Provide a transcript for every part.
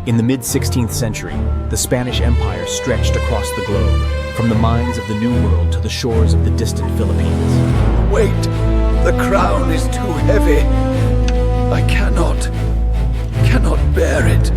In the mid-16th century, the Spanish Empire stretched across the globe, from the mines of the New World to the shores of the distant Philippines. Wait! The crown is too heavy. I cannot bear it.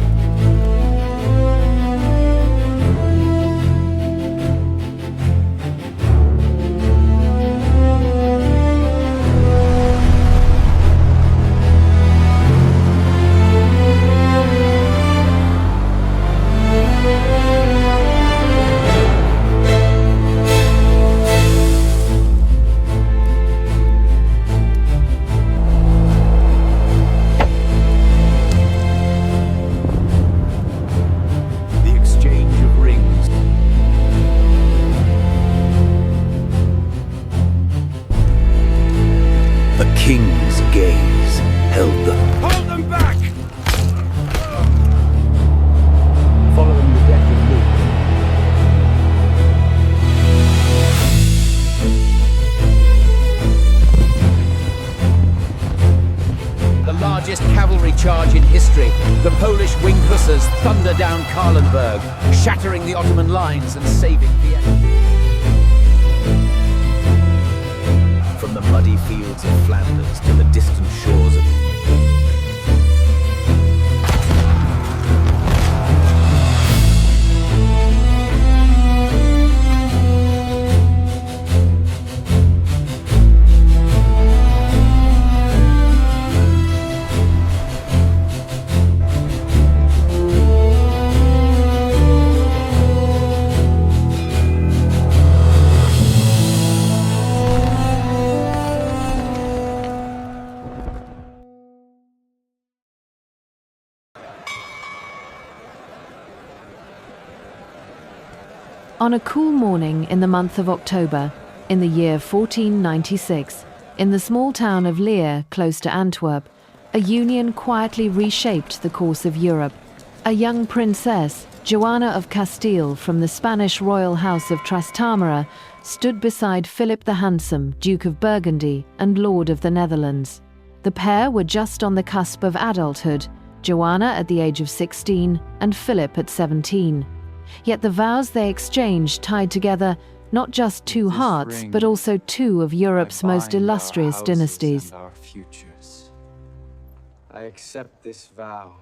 King's gaze held the... Hold them back! Following the death of Luke. The largest cavalry charge in history, the Polish winged hussars thunder down Kahlenberg, shattering the Ottoman lines and saving Vienna. From the muddy fields of Flanders to the distant shores of... On a cool morning in the month of October, in the year 1496, in the small town of Leer, close to Antwerp, a union quietly reshaped the course of Europe. A young princess, Joanna of Castile from the Spanish royal house of Trastamara, stood beside Philip the Handsome, Duke of Burgundy and Lord of the Netherlands. The pair were just on the cusp of adulthood, Joanna at the age of 16 and Philip at 17. Yet the vows they exchanged tied together not just two hearts, but also two of Europe's most illustrious dynasties. Our futures. I accept this vow.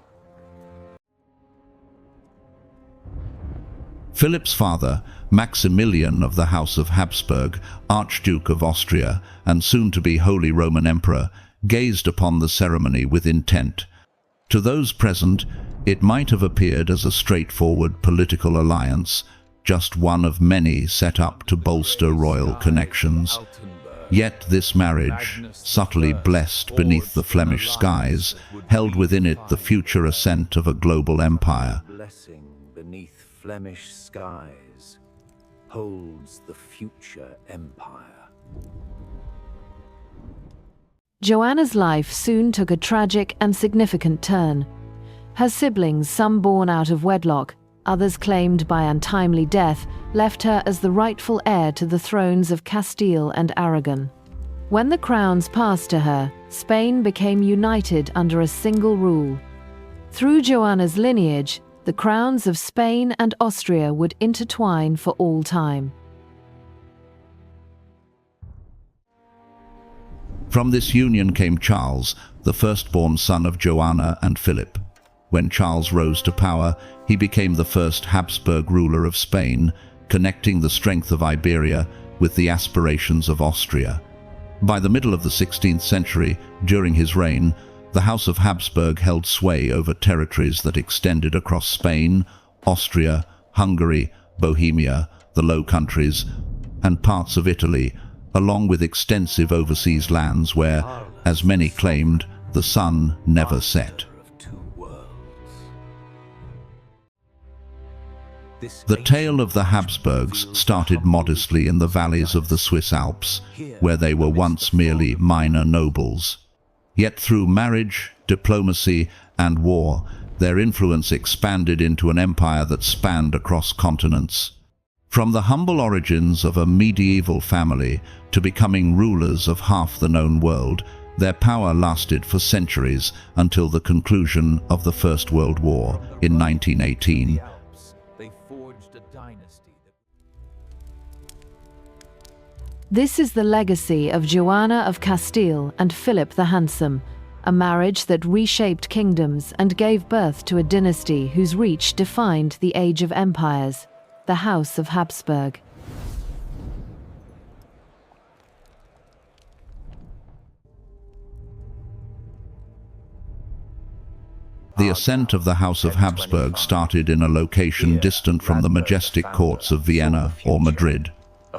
Philip's father, Maximilian of the House of Habsburg, Archduke of Austria, and soon-to-be Holy Roman Emperor, gazed upon the ceremony with intent. To those present, it might have appeared as a straightforward political alliance, just one of many set up to bolster royal connections. Yet this marriage, subtly blessed beneath the Flemish skies, held within it the future ascent of a global empire. Blessing beneath Flemish skies holds the future empire. Joanna's life soon took a tragic and significant turn. Her siblings, some born out of wedlock, others claimed by untimely death, left her as the rightful heir to the thrones of Castile and Aragon. When the crowns passed to her, Spain became united under a single rule. Through Joanna's lineage, the crowns of Spain and Austria would intertwine for all time. From this union came Charles, the firstborn son of Joanna and Philip. When Charles rose to power, he became the first Habsburg ruler of Spain, connecting the strength of Iberia with the aspirations of Austria. By the middle of the 16th century, during his reign, the House of Habsburg held sway over territories that extended across Spain, Austria, Hungary, Bohemia, the Low Countries, and parts of Italy, along with extensive overseas lands where, as many claimed, the sun never set. The tale of the Habsburgs started modestly in the valleys of the Swiss Alps, where they were once merely minor nobles. Yet through marriage, diplomacy, and war, their influence expanded into an empire that spanned across continents. From the humble origins of a medieval family to becoming rulers of half the known world, Their power lasted for centuries until the conclusion of the First World War in 1918. They forged a dynasty. This is the legacy of Joanna of Castile and Philip the Handsome, a marriage that reshaped kingdoms and gave birth to a dynasty whose reach defined the age of empires, the House of Habsburg. The ascent of the House of Habsburg started in a location distant from the majestic courts of Vienna or Madrid.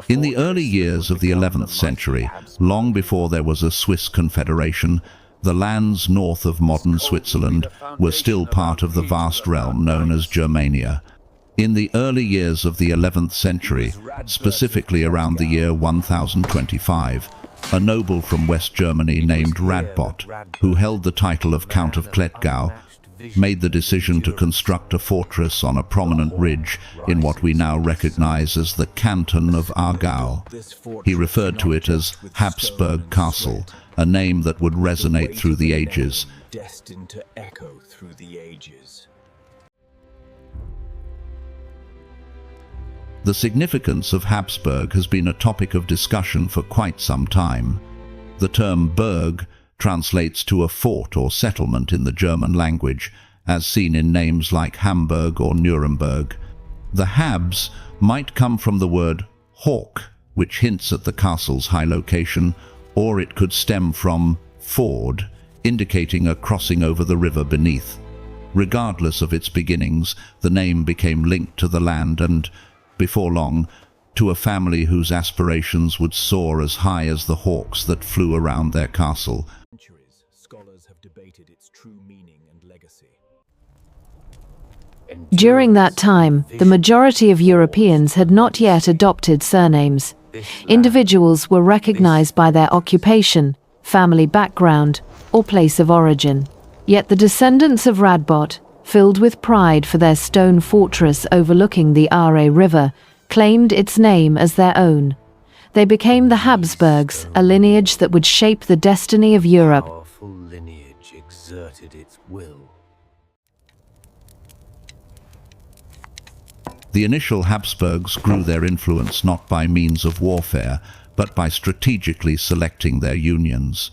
In the early years of the 11th century, long before there was a Swiss confederation, the lands north of modern Switzerland were still part of the vast realm known as Germania. In the early years of the 11th century, specifically around the year 1025, a noble from West Germany named Radbot, who held the title of Count of Klettgau, made the decision to construct a fortress on a prominent ridge in what we now recognize as the canton of Aargau. He referred to it as Habsburg Castle, a name that would resonate through the ages. Destined to echo through the ages. The significance of Habsburg has been a topic of discussion for quite some time. The term Burg translates to a fort or settlement in the German language, as seen in names like Hamburg or Nuremberg. The Habs might come from the word hawk, which hints at the castle's high location, or it could stem from ford, indicating a crossing over the river beneath. Regardless of its beginnings, the name became linked to the land and, before long, to a family whose aspirations would soar as high as the hawks that flew around their castle. Centuries, scholars have debated its true meaning and legacy. During that time, the majority of Europeans had not yet adopted surnames. Individuals were recognized by their occupation, family background, or place of origin. Yet the descendants of Radbot, filled with pride for their stone fortress overlooking the Aare River, claimed its name as their own. They became the Habsburgs, a lineage that would shape the destiny of Europe. Powerful lineage exerted its will. The initial Habsburgs grew their influence not by means of warfare, but by strategically selecting their unions.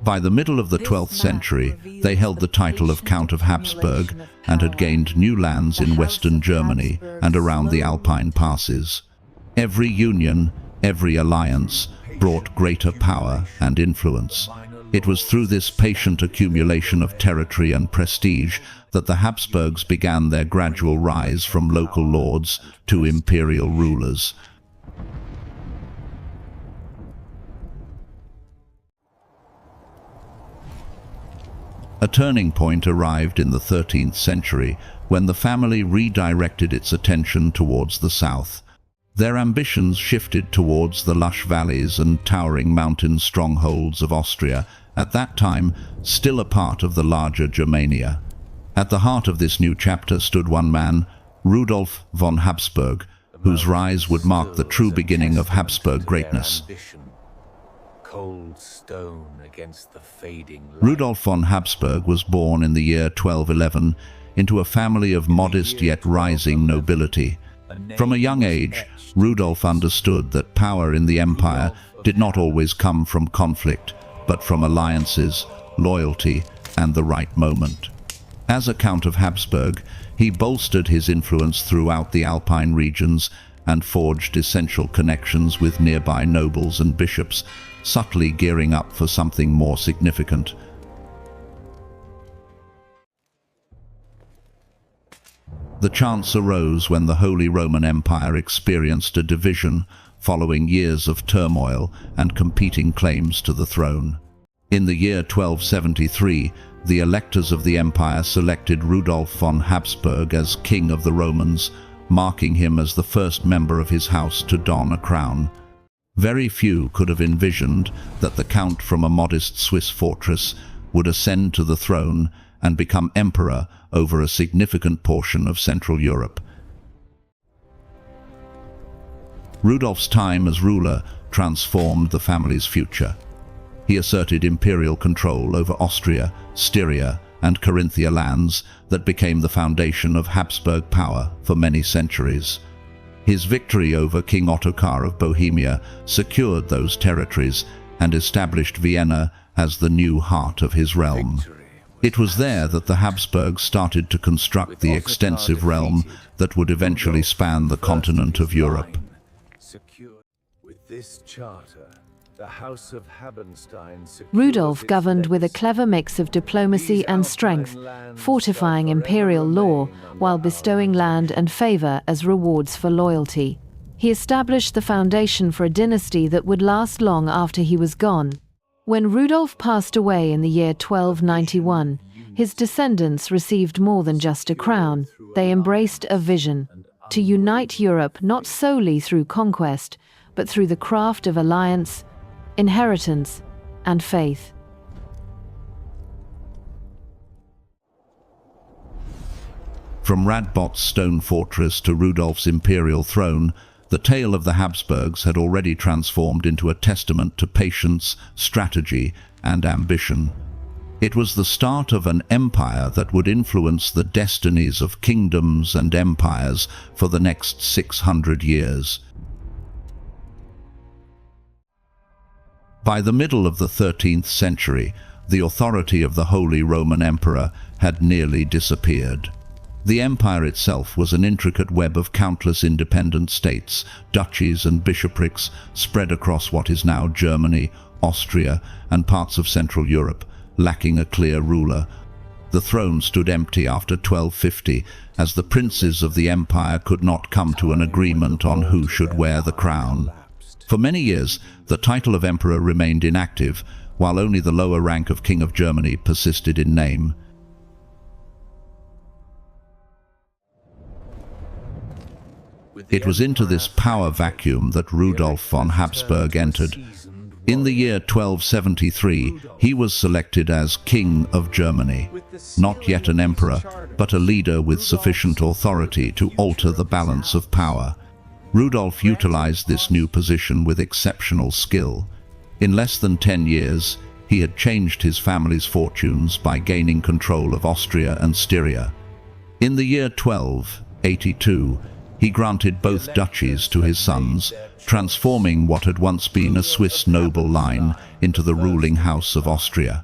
By the middle of the 12th century, they held the title of Count of Habsburg and had gained new lands in western Germany and around the Alpine passes. Every union, every alliance, brought greater power and influence. It was through this patient accumulation of territory and prestige that the Habsburgs began their gradual rise from local lords to imperial rulers. A turning point arrived in the 13th century when the family redirected its attention towards the south. Their ambitions shifted towards the lush valleys and towering mountain strongholds of Austria, at that time still a part of the larger Germania. At the heart of this new chapter stood one man, Rudolf von Habsburg, whose rise would mark the true beginning of Habsburg greatness. Cold stone against the fading light. Rudolf von Habsburg was born in the year 1211 into a family of modest yet rising nobility. From a young age, Rudolf understood that power in the empire did not always come from conflict, but from alliances, loyalty, and the right moment. As a Count of Habsburg, he bolstered his influence throughout the Alpine regions and forged essential connections with nearby nobles and bishops, subtly gearing up for something more significant. The chance arose when the Holy Roman Empire experienced a division following years of turmoil and competing claims to the throne. In the year 1273, the electors of the empire selected Rudolf von Habsburg as King of the Romans, marking him as the first member of his house to don a crown. Very few could have envisioned that the Count from a modest Swiss fortress would ascend to the throne and become emperor over a significant portion of Central Europe. Rudolf's time as ruler transformed the family's future. he asserted imperial control over Austria, Styria, and Carinthia lands that became the foundation of Habsburg power for many centuries. His victory over King Ottokar of Bohemia secured those territories and established Vienna as the new heart of his realm. It was there that the Habsburgs started to construct the extensive realm that would eventually span the continent of Europe. With this charter, the House of Habsburg Rudolf governed with a clever mix of diplomacy and strength, fortifying imperial law while bestowing land and favor as rewards for loyalty. He established the foundation for a dynasty that would last long after he was gone. When Rudolf passed away in the year 1291, his descendants received more than just a crown. They embraced a vision to unite Europe not solely through conquest, but through the craft of alliance, inheritance, and faith. From Radbot's stone fortress to Rudolf's imperial throne, the tale of the Habsburgs had already transformed into a testament to patience, strategy, and ambition. It was the start of an empire that would influence the destinies of kingdoms and empires for the next 600 years. By the middle of the 13th century, the authority of the Holy Roman Emperor had nearly disappeared. The empire itself was an intricate web of countless independent states, duchies and bishoprics spread across what is now Germany, Austria, and parts of Central Europe, lacking a clear ruler. The throne stood empty after 1250, as the princes of the empire could not come to an agreement on who should wear the crown. For many years, the title of emperor remained inactive, while only the lower rank of King of Germany persisted in name. It was into this power vacuum that Rudolf von Habsburg entered. In the year 1273, he was selected as King of Germany, not yet an emperor, but a leader with sufficient authority to alter the balance of power. Rudolf utilized this new position with exceptional skill. In less than 10 years, he had changed his family's fortunes by gaining control of Austria and Styria. In the year 1282, he granted both duchies to his sons, transforming what had once been a Swiss noble line into the ruling House of Austria.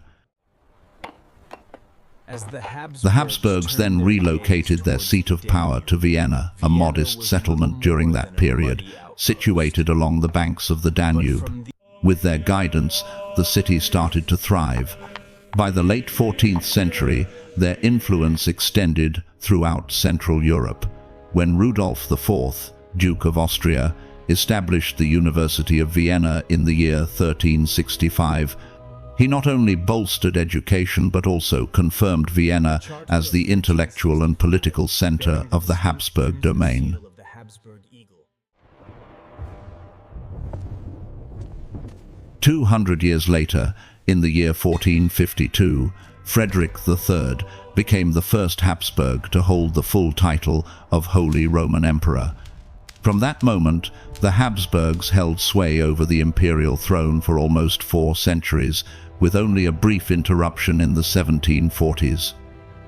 The Habsburgs then relocated their seat of power to Vienna, a modest settlement during that period, situated along the banks of the Danube. With their guidance, the city started to thrive. By the late 14th century, their influence extended throughout Central Europe. When Rudolf IV, Duke of Austria, established the University of Vienna in the year 1365, he not only bolstered education but also confirmed Vienna as the intellectual and political center of the Habsburg domain. 200 years later, in the year 1452, Frederick III became the first Habsburg to hold the full title of Holy Roman Emperor. From that moment, the Habsburgs held sway over the imperial throne for almost 4 centuries, with only a brief interruption in the 1740s.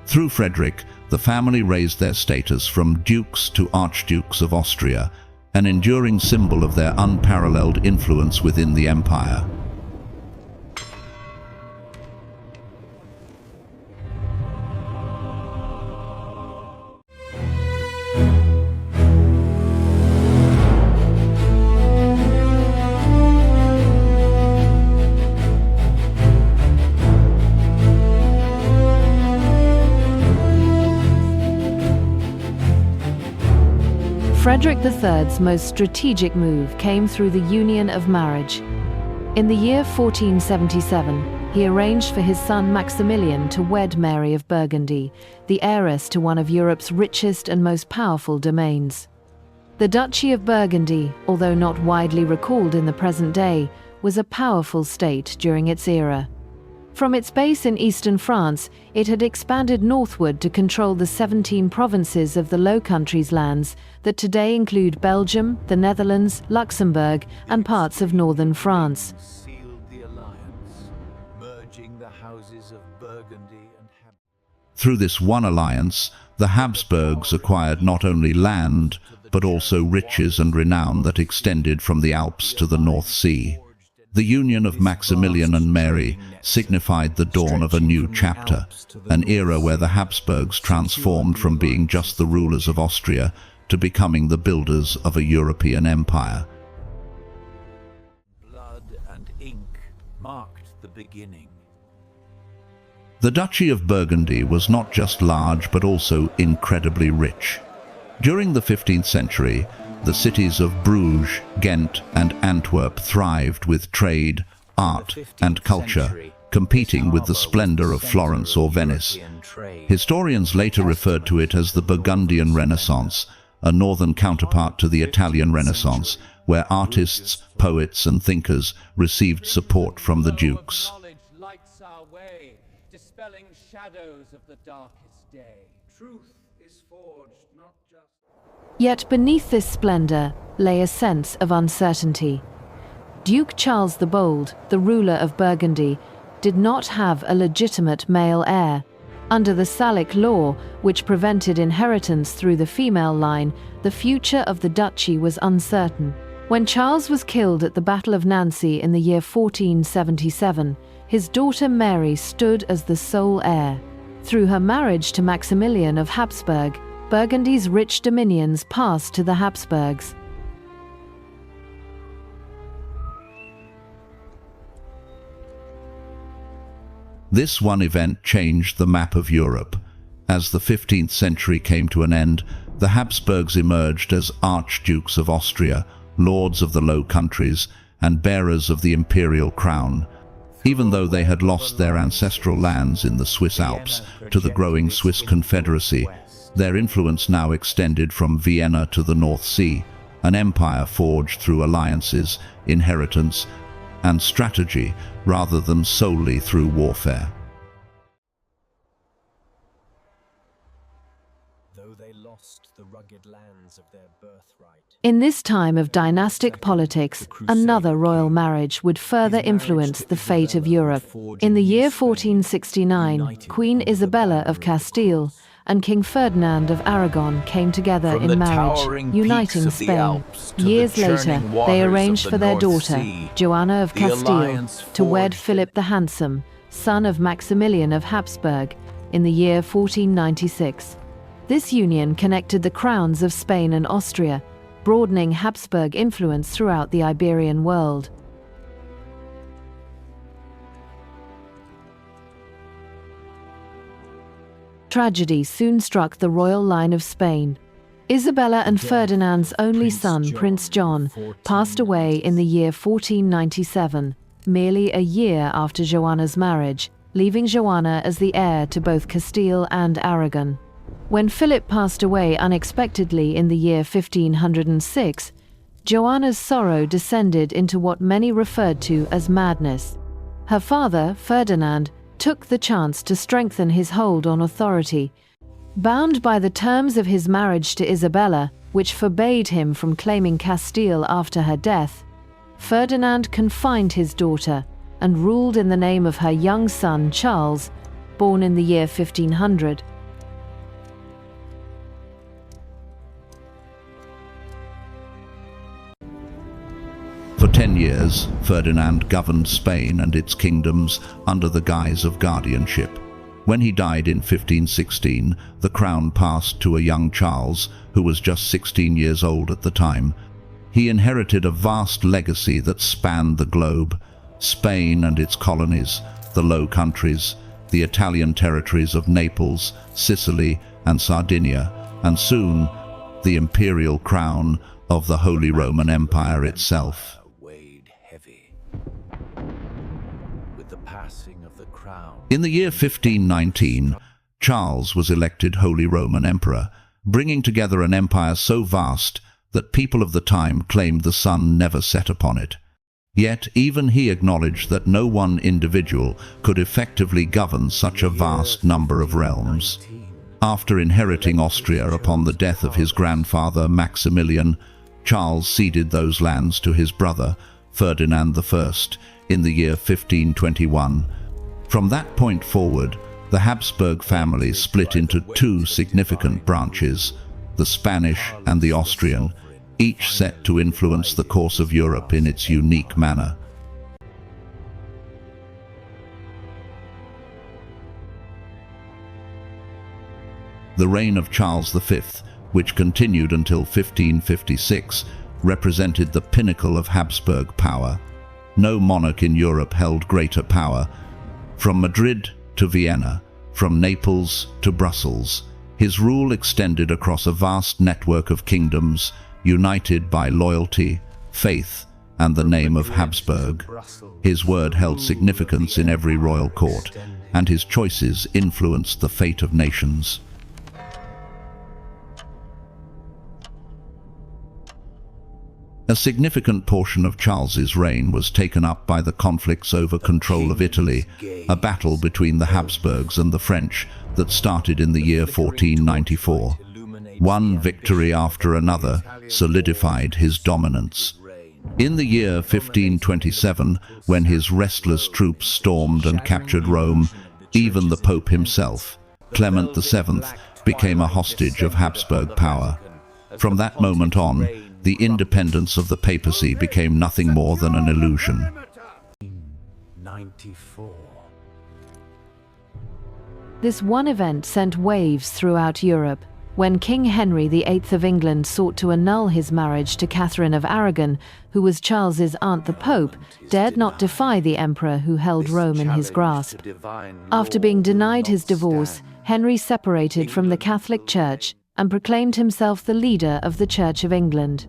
Through Frederick, the family raised their status from dukes to archdukes of Austria, an enduring symbol of their unparalleled influence within the empire. Frederick III's most strategic move came through the union of marriage. In the year 1477, he arranged for his son Maximilian to wed Mary of Burgundy, the heiress to one of Europe's richest and most powerful domains. The Duchy of Burgundy, although not widely recalled in the present day, was a powerful state during its era. From its base in eastern France, it had expanded northward to control the 17 provinces of the Low Countries lands that today include Belgium, the Netherlands, Luxembourg, and parts of northern France. Sealed the alliance. Through this one alliance, the Habsburgs acquired not only land, but also riches and renown that extended from the Alps to the North Sea. The union of Maximilian and Mary signified the dawn of a new chapter, an era where the Habsburgs transformed from being just the rulers of Austria to becoming the builders of a European empire. Blood and ink marked the beginning. The Duchy of Burgundy was not just large but also incredibly rich. During the 15th century, the cities of Bruges, Ghent and Antwerp thrived with trade, art and culture, competing with the splendor of Florence or Venice. Historians later referred to it as the Burgundian Renaissance, a northern counterpart to the Italian Renaissance, where artists, poets and thinkers received support from the dukes. Knowledge lights our way, dispelling shadows of the darkest day. Truth is forged not just... Yet beneath this splendor lay a sense of uncertainty. Duke Charles the Bold, the ruler of Burgundy, did not have a legitimate male heir. Under the Salic law, which prevented inheritance through the female line, the future of the duchy was uncertain. When Charles was killed at the Battle of Nancy in the year 1477, his daughter Mary stood as the sole heir. Through her marriage to Maximilian of Habsburg, Burgundy's rich dominions passed to the Habsburgs. This one event changed the map of Europe. As the 15th century came to an end, the Habsburgs emerged as Archdukes of Austria, lords of the Low Countries, and bearers of the imperial crown. Even though they had lost their ancestral lands in the Swiss Alps to the growing Swiss Confederacy, their influence now extended from Vienna to the North Sea, an empire forged through alliances, inheritance, and strategy rather than solely through warfare. Though they lost the rugged lands of their birthright. In this time of dynastic politics, another royal marriage would further influence the fate of Europe. In the year 1469, Queen Isabella of Castile and King Ferdinand of Aragon came together From in the marriage, towering uniting peaks of the Spain. Alps to Years the later, churning they waters arranged of for the their North daughter, Sea. Joanna of The Castile, alliance to wed forged Philip the Handsome, son of Maximilian of Habsburg, in the year 1496. This union connected the crowns of Spain and Austria, broadening Habsburg influence throughout the Iberian world. Tragedy soon struck the royal line of Spain. Isabella and Ferdinand's only son, Prince John, passed away in the year 1497, merely a year after Joanna's marriage, leaving Joanna as the heir to both Castile and Aragon. When Philip passed away unexpectedly in the year 1506, Joanna's sorrow descended into what many referred to as madness. Her father, Ferdinand, took the chance to strengthen his hold on authority. Bound by the terms of his marriage to Isabella, which forbade him from claiming Castile after her death, Ferdinand confined his daughter and ruled in the name of her young son Charles, born in the year 1500. For 10 years, Ferdinand governed Spain and its kingdoms under the guise of guardianship. When he died in 1516, the crown passed to a young Charles, who was just 16 years old at the time. He inherited a vast legacy that spanned the globe: Spain and its colonies, the Low Countries, the Italian territories of Naples, Sicily and Sardinia, and soon the imperial crown of the Holy Roman Empire itself. Weighed heavy. With the passing of the crown. In the year 1519, Charles was elected Holy Roman Emperor, bringing together an empire so vast that people of the time claimed the sun never set upon it. Yet even he acknowledged that no one individual could effectively govern such a vast number of realms. After inheriting Austria upon the death of his grandfather Maximilian, Charles ceded those lands to his brother, Ferdinand I, in the year 1521. From that point forward, The Habsburg family split into two significant branches, the Spanish and the Austrian, each set to influence the course of Europe in its unique manner. The reign of Charles V, which continued until 1556, represented the pinnacle of Habsburg power. No monarch in Europe held greater power. From Madrid to Vienna, from Naples to Brussels, his rule extended across a vast network of kingdoms, united by loyalty, faith, and the name of Habsburg. His word held significance in every royal court, and his choices influenced the fate of nations. A significant portion of Charles's reign was taken up by the conflicts over control of Italy, a battle between the Habsburgs and the French that started in the year 1494. One victory after another solidified his dominance. In the year 1527, when his restless troops stormed and captured Rome, even the Pope himself, Clement VII, became a hostage of Habsburg power. From that moment on, the independence of the papacy became nothing more than an illusion. 94. This one event sent waves throughout Europe. When King Henry VIII of England sought to annul his marriage to Catherine of Aragon, who was Charles's aunt, the Pope dared not defy the emperor who held Rome in his grasp. After being denied his divorce, Henry separated from the Catholic Church and proclaimed himself the leader of the Church of England.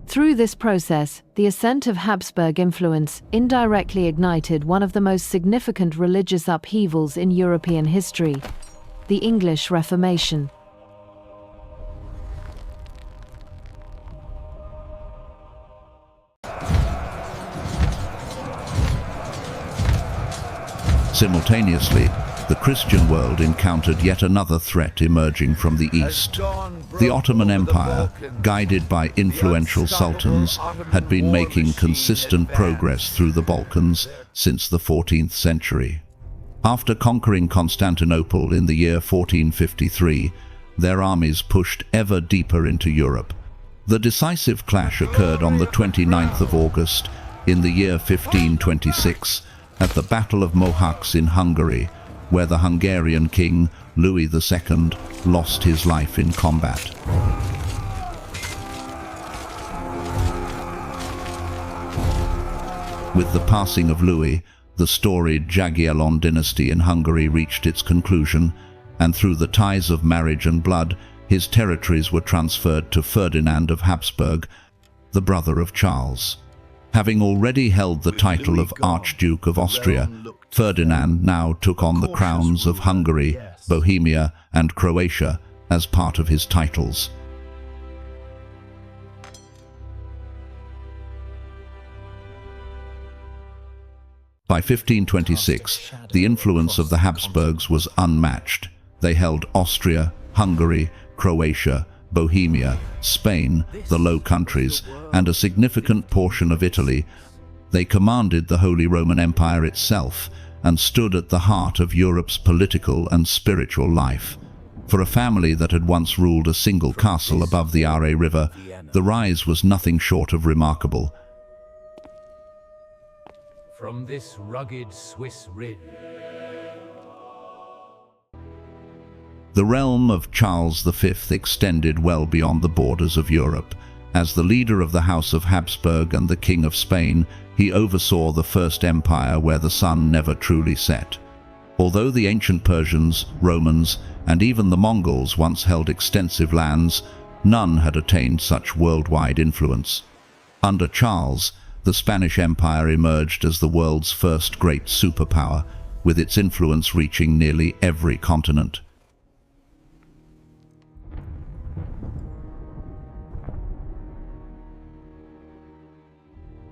Through this process, the ascent of Habsburg influence indirectly ignited one of the most significant religious upheavals in European history, the English Reformation. Simultaneously, the Christian world encountered yet another threat emerging from the east. The Ottoman Empire, guided by influential sultans, had been making consistent progress through the Balkans since the 14th century. After conquering Constantinople in the year 1453, their armies pushed ever deeper into Europe. The decisive clash occurred on the 29th of August in the year 1526 at the Battle of Mohacs in Hungary, where the Hungarian king, Louis II, lost his life in combat. With the passing of Louis, the storied Jagiellon dynasty in Hungary reached its conclusion, and through the ties of marriage and blood, his territories were transferred to Ferdinand of Habsburg, the brother of Charles. Having already held the title of Archduke of Austria, Ferdinand now took on the crowns of Hungary, Bohemia, and Croatia as part of his titles. By 1526, the influence of the Habsburgs was unmatched. They held Austria, Hungary, Croatia, Bohemia, Spain, the Low Countries, and a significant portion of Italy. They commanded the Holy Roman Empire itself and stood at the heart of Europe's political and spiritual life. For a family that had once ruled a single castle above the Aare River, the rise was nothing short of remarkable. From this rugged Swiss ridge. The realm of Charles V extended well beyond the borders of Europe. As the leader of the House of Habsburg and the King of Spain, he oversaw the First Empire where the sun never truly set. Although the ancient Persians, Romans, and even the Mongols once held extensive lands, none had attained such worldwide influence. Under Charles, the Spanish Empire emerged as the world's first great superpower, with its influence reaching nearly every continent.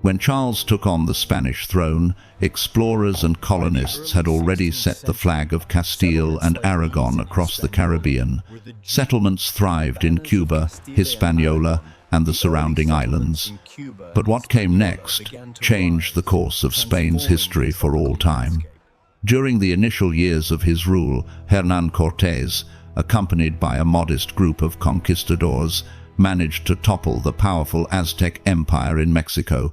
When Charles took on the Spanish throne, explorers and colonists had already set the flag of Castile and Aragon across the Caribbean. Settlements thrived in Cuba, Hispaniola, and the surrounding islands. But what came next changed the course of Spain's history for all time. During the initial years of his rule, Hernán Cortés, accompanied by a modest group of conquistadors, managed to topple the powerful Aztec Empire in Mexico.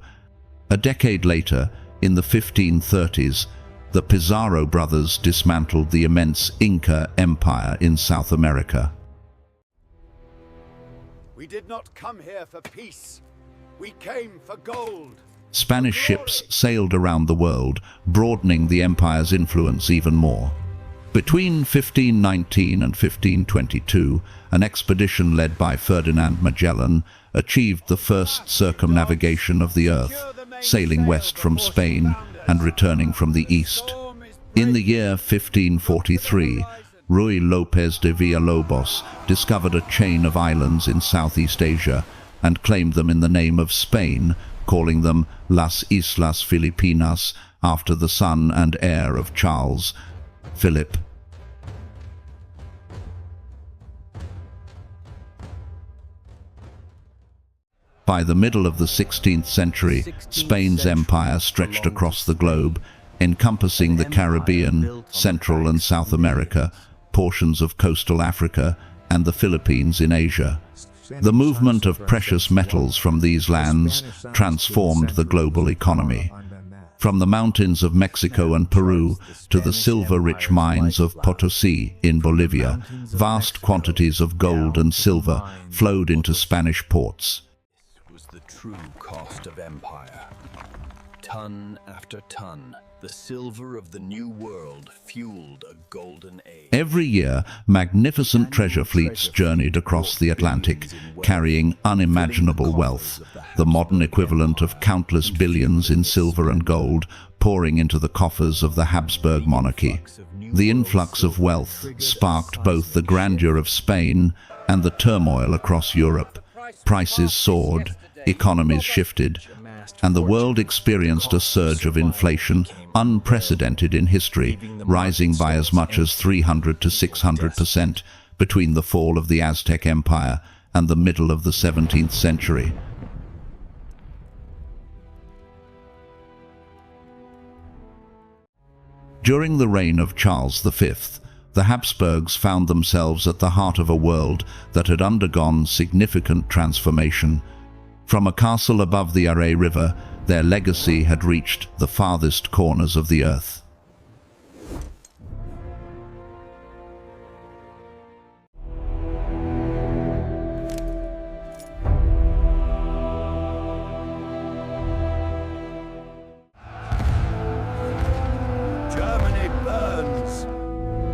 A decade later, in the 1530s, the Pizarro brothers dismantled the immense Inca Empire in South America. We did not come here for peace. We came for gold. Spanish ships sailed around the world, broadening the empire's influence even more. Between 1519 and 1522, an expedition led by Ferdinand Magellan achieved the first circumnavigation of the earth, sailing west from Spain and returning from the east. In the year 1543, Ruy López de Villalobos discovered a chain of islands in Southeast Asia and claimed them in the name of Spain, calling them Las Islas Filipinas after the son and heir of Charles, Philip. By the middle of the 16th century, Spain's empire stretched across the globe, encompassing the Caribbean, Central and South America, portions of coastal Africa, and the Philippines in Asia. The movement of precious metals from these lands transformed the global economy. From the mountains of Mexico and Peru to the silver-rich mines of Potosí in Bolivia, vast quantities of gold and silver flowed into Spanish ports. This was the true cost of empire. Ton after ton, the silver of the New World fueled a golden age. Every year, magnificent treasure fleets journeyed across the Atlantic, carrying unimaginable wealth, the modern equivalent of countless billions in silver and gold pouring into the coffers of the Habsburg monarchy. The influx of wealth sparked both the grandeur of Spain and the turmoil across Europe. Prices soared, economies shifted, and the world experienced a surge of inflation unprecedented in history, rising by as much as 300 to 600% between the fall of the Aztec Empire and the middle of the 17th century. During the reign of Charles V, the Habsburgs found themselves at the heart of a world that had undergone significant transformation. From a castle above the Aare River, their legacy had reached the farthest corners of the earth. Germany burns.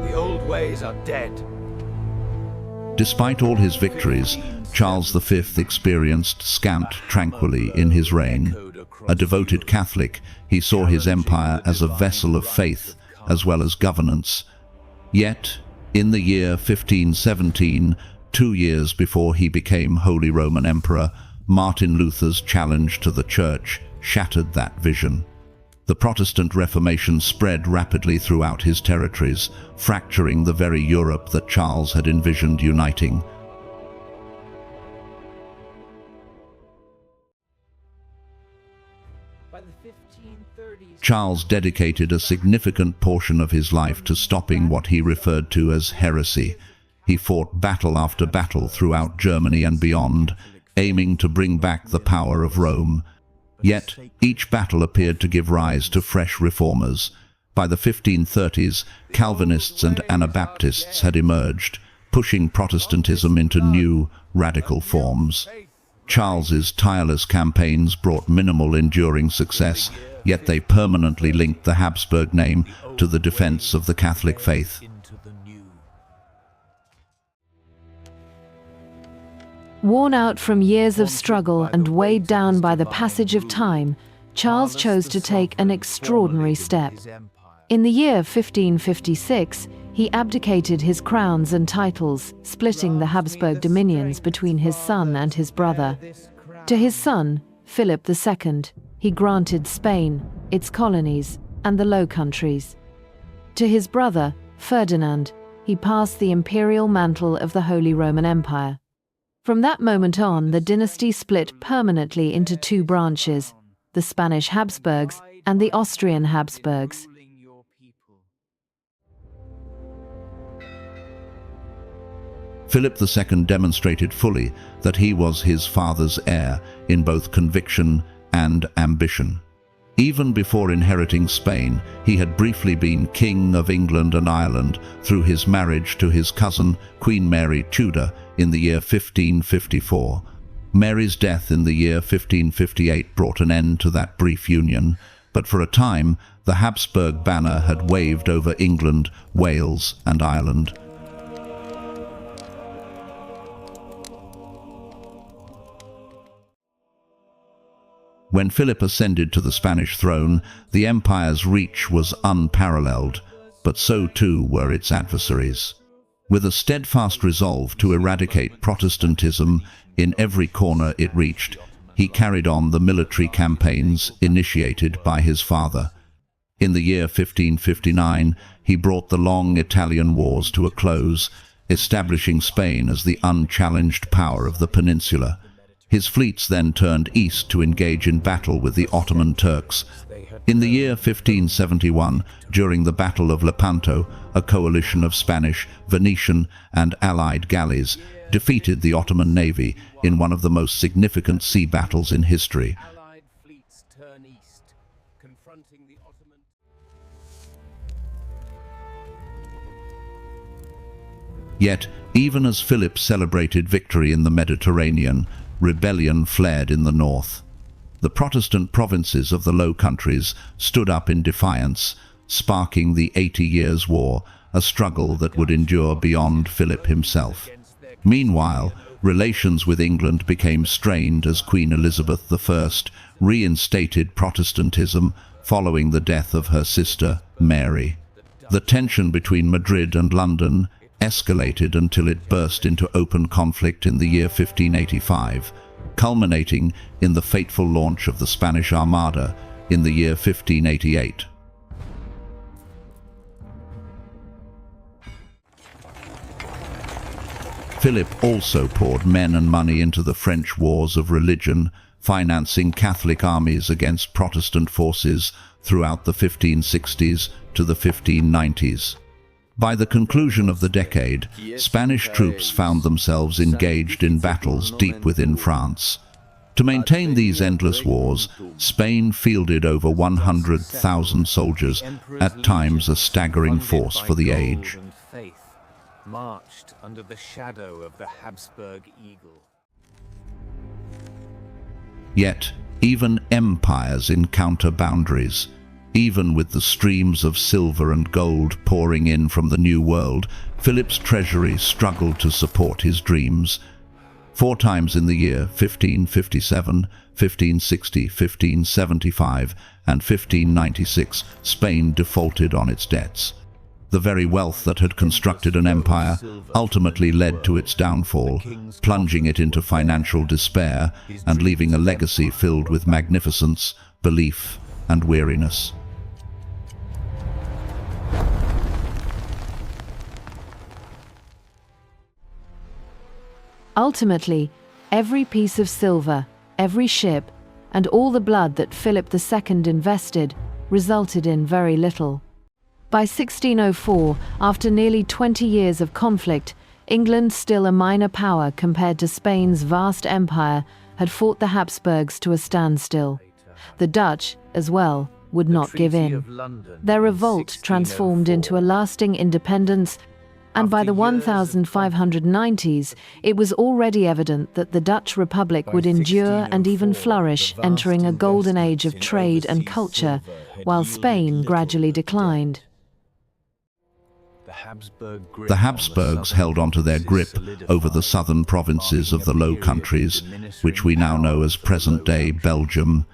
The old ways are dead. Despite all his victories, Charles V experienced scant tranquility in his reign. A devoted Catholic, he saw his empire as a vessel of faith as well as governance. Yet, in the year 1517, 2 years before he became Holy Roman Emperor, Martin Luther's challenge to the Church shattered that vision. The Protestant Reformation spread rapidly throughout his territories, fracturing the very Europe that Charles had envisioned uniting. Charles dedicated a significant portion of his life to stopping what he referred to as heresy. He fought battle after battle throughout Germany and beyond, aiming to bring back the power of Rome. Yet, each battle appeared to give rise to fresh reformers. By the 1530s, Calvinists and Anabaptists had emerged, pushing Protestantism into new, radical forms. Charles's tireless campaigns brought minimal enduring success, yet they permanently linked the Habsburg name to the defense of the Catholic faith. Worn out from years of struggle and weighed down by the passage of time, Charles chose to take an extraordinary step. In the year 1556, he abdicated his crowns and titles, splitting the Habsburg dominions between his son and his brother. To his son, Philip II, he granted Spain, its colonies, and the Low Countries. To his brother, Ferdinand, he passed the imperial mantle of the Holy Roman Empire. From that moment on, the dynasty split permanently into 2 branches, the Spanish Habsburgs and the Austrian Habsburgs. Philip II demonstrated fully that he was his father's heir in both conviction and ambition. Even before inheriting Spain, he had briefly been King of England and Ireland through his marriage to his cousin, Queen Mary Tudor, in the year 1554. Mary's death in the year 1558 brought an end to that brief union, but for a time the Habsburg banner had waved over England, Wales and Ireland. When Philip ascended to the Spanish throne, the empire's reach was unparalleled, but so too were its adversaries. With a steadfast resolve to eradicate Protestantism in every corner it reached, he carried on the military campaigns initiated by his father. In the year 1559, he brought the long Italian wars to a close, establishing Spain as the unchallenged power of the peninsula. His fleets then turned east to engage in battle with the Ottoman Turks. In the year 1571, during the Battle of Lepanto, a coalition of Spanish, Venetian and Allied galleys defeated the Ottoman navy in one of the most significant sea battles in history. Allied fleets turn east, confronting the Ottoman. Yet, even as Philip celebrated victory in the Mediterranean, rebellion flared in the north. The Protestant provinces of the Low Countries stood up in defiance, sparking the 80 Years' War, a struggle that would endure beyond Philip himself. Meanwhile, relations with England became strained as Queen Elizabeth I reinstated Protestantism following the death of her sister, Mary. The tension between Madrid and London escalated until it burst into open conflict in the year 1585, culminating in the fateful launch of the Spanish Armada in the year 1588. Philip also poured men and money into the French wars of religion, financing Catholic armies against Protestant forces throughout the 1560s to the 1590s. By the conclusion of the decade, Spanish troops found themselves engaged in battles deep within France. To maintain these endless wars, Spain fielded over 100,000 soldiers, at times a staggering force for the age. Marched under the shadow of the Habsburg eagle. Yet, even empires encounter boundaries. Even with the streams of silver and gold pouring in from the New World, Philip's treasury struggled to support his dreams. 4 times in the year 1557, 1560, 1575, and 1596, Spain defaulted on its debts. The very wealth that had constructed an empire ultimately led to its downfall, plunging it into financial despair and leaving a legacy filled with magnificence, belief, and weariness. Ultimately, every piece of silver, every ship, and all the blood that Philip II invested resulted in very little. By 1604, after nearly 20 years of conflict, England, still a minor power compared to Spain's vast empire, had fought the Habsburgs to a standstill. The Dutch, as well, would not give in. Their revolt transformed into a lasting independence, and by the 1590s, it was already evident that the Dutch Republic would endure and even flourish, entering a golden age of trade and culture, while Spain gradually declined. The Habsburgs held onto their grip over the southern provinces of the Low Countries, which we now know as present-day Belgium,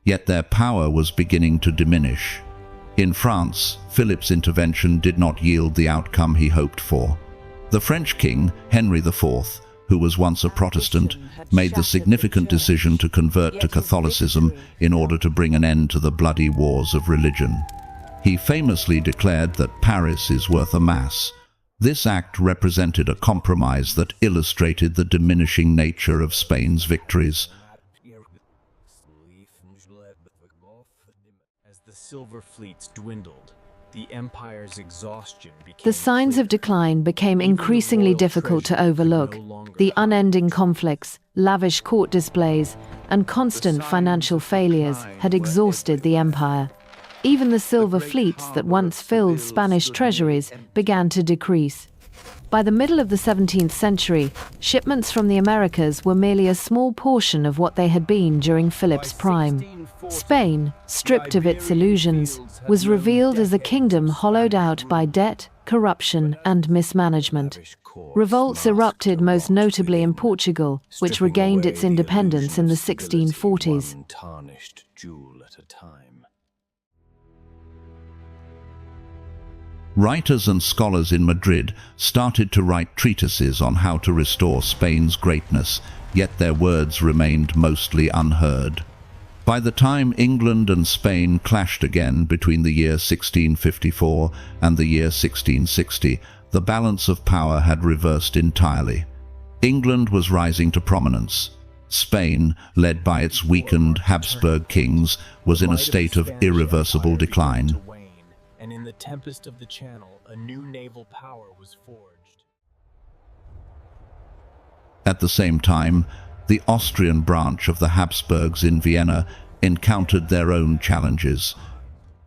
yet their power was beginning to diminish. In France, Philip's intervention did not yield the outcome he hoped for. The French king, Henry IV, who was once a Protestant, made the significant decision to convert to Catholicism in order to bring an end to the bloody wars of religion. He famously declared that Paris is worth a mass. This act represented a compromise that illustrated the diminishing nature of Spain's victories. As the silver fleets dwindled, The empire's exhaustion became The signs of decline became increasingly difficult to overlook. The unending conflicts, lavish court displays, and constant financial failures had exhausted the empire. Even the silver fleets that once filled Spanish treasuries began to decrease. By the middle of the 17th century, shipments from the Americas were merely a small portion of what they had been during Philip's prime. Spain, stripped of its illusions, was revealed as a kingdom hollowed out by debt, corruption, and mismanagement. Revolts erupted most notably in Portugal, which regained its independence in the 1640s. Writers and scholars in Madrid started to write treatises on how to restore Spain's greatness, yet their words remained mostly unheard. By the time England and Spain clashed again between the year 1654 and the year 1660, the balance of power had reversed entirely. England was rising to prominence. Spain, led by its weakened Habsburg kings, was in a state of irreversible decline. And in the tempest of the Channel, a new naval power was forged. At the same time, the Austrian branch of the Habsburgs in Vienna encountered their own challenges.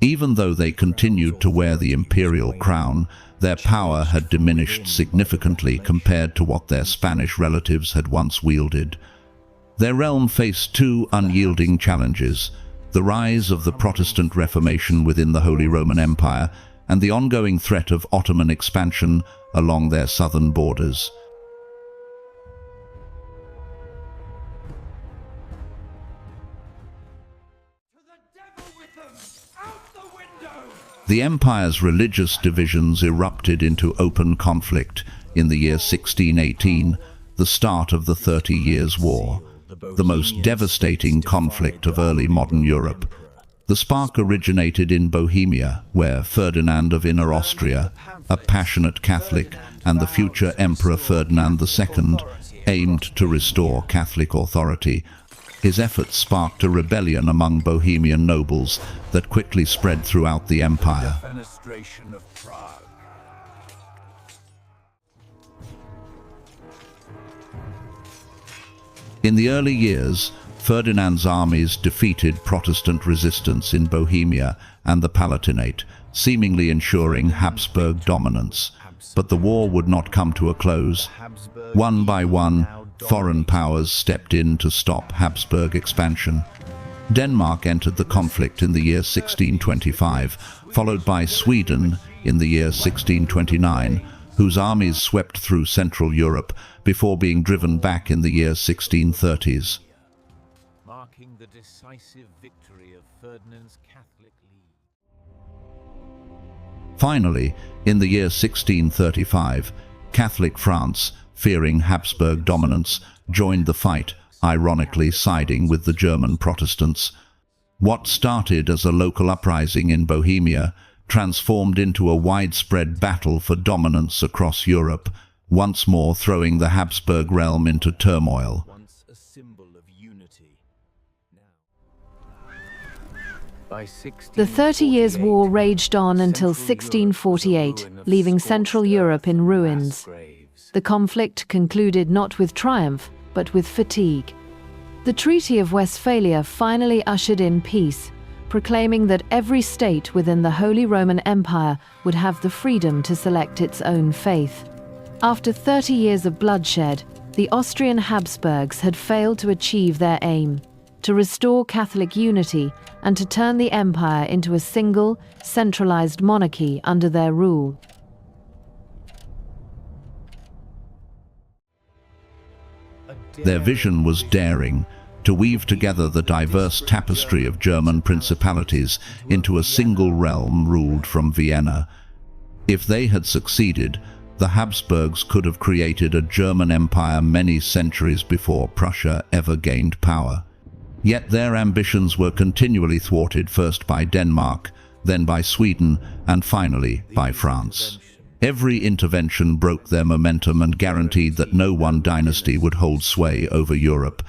Even though they continued to wear the imperial crown, their power had diminished significantly compared to what their Spanish relatives had once wielded. Their realm faced two unyielding challenges: the rise of the Protestant Reformation within the Holy Roman Empire, and the ongoing threat of Ottoman expansion along their southern borders. The empire's religious divisions erupted into open conflict in the year 1618, the start of the 30 Years' War, the most devastating conflict of early modern Europe. The spark originated in Bohemia, where Ferdinand of Inner Austria, a passionate Catholic, and the future Emperor Ferdinand II aimed to restore Catholic authority. His efforts sparked a rebellion among Bohemian nobles that quickly spread throughout the empire. In the early years, Ferdinand's armies defeated Protestant resistance in Bohemia and the Palatinate, seemingly ensuring Habsburg dominance. But the war would not come to a close. One by one, foreign powers stepped in to stop Habsburg expansion. Denmark entered the conflict in the year 1625, followed by Sweden in the year 1629, whose armies swept through Central Europe before being driven back in the year 1630s. Marking the decisive victory of Ferdinand's Catholic League. Finally, in the year 1635, Catholic France, fearing Habsburg dominance, joined the fight, ironically siding with the German Protestants. What started as a local uprising in Bohemia transformed into a widespread battle for dominance across Europe, once more throwing the Habsburg realm into turmoil. Once a symbol of unity. The 30 Years' War raged on until 1648, leaving Central Europe in ruins. The conflict concluded not with triumph, but with fatigue. The Treaty of Westphalia finally ushered in peace, proclaiming that every state within the Holy Roman Empire would have the freedom to select its own faith. After 30 years of bloodshed, the Austrian Habsburgs had failed to achieve their aim: to restore Catholic unity and to turn the empire into a single, centralized monarchy under their rule. Their vision was daring: to weave together the diverse tapestry of German principalities into a single realm ruled from Vienna. If they had succeeded, the Habsburgs could have created a German empire many centuries before Prussia ever gained power. Yet their ambitions were continually thwarted, first by Denmark, then by Sweden, and finally by France. Every intervention broke their momentum and guaranteed that no one dynasty would hold sway over Europe.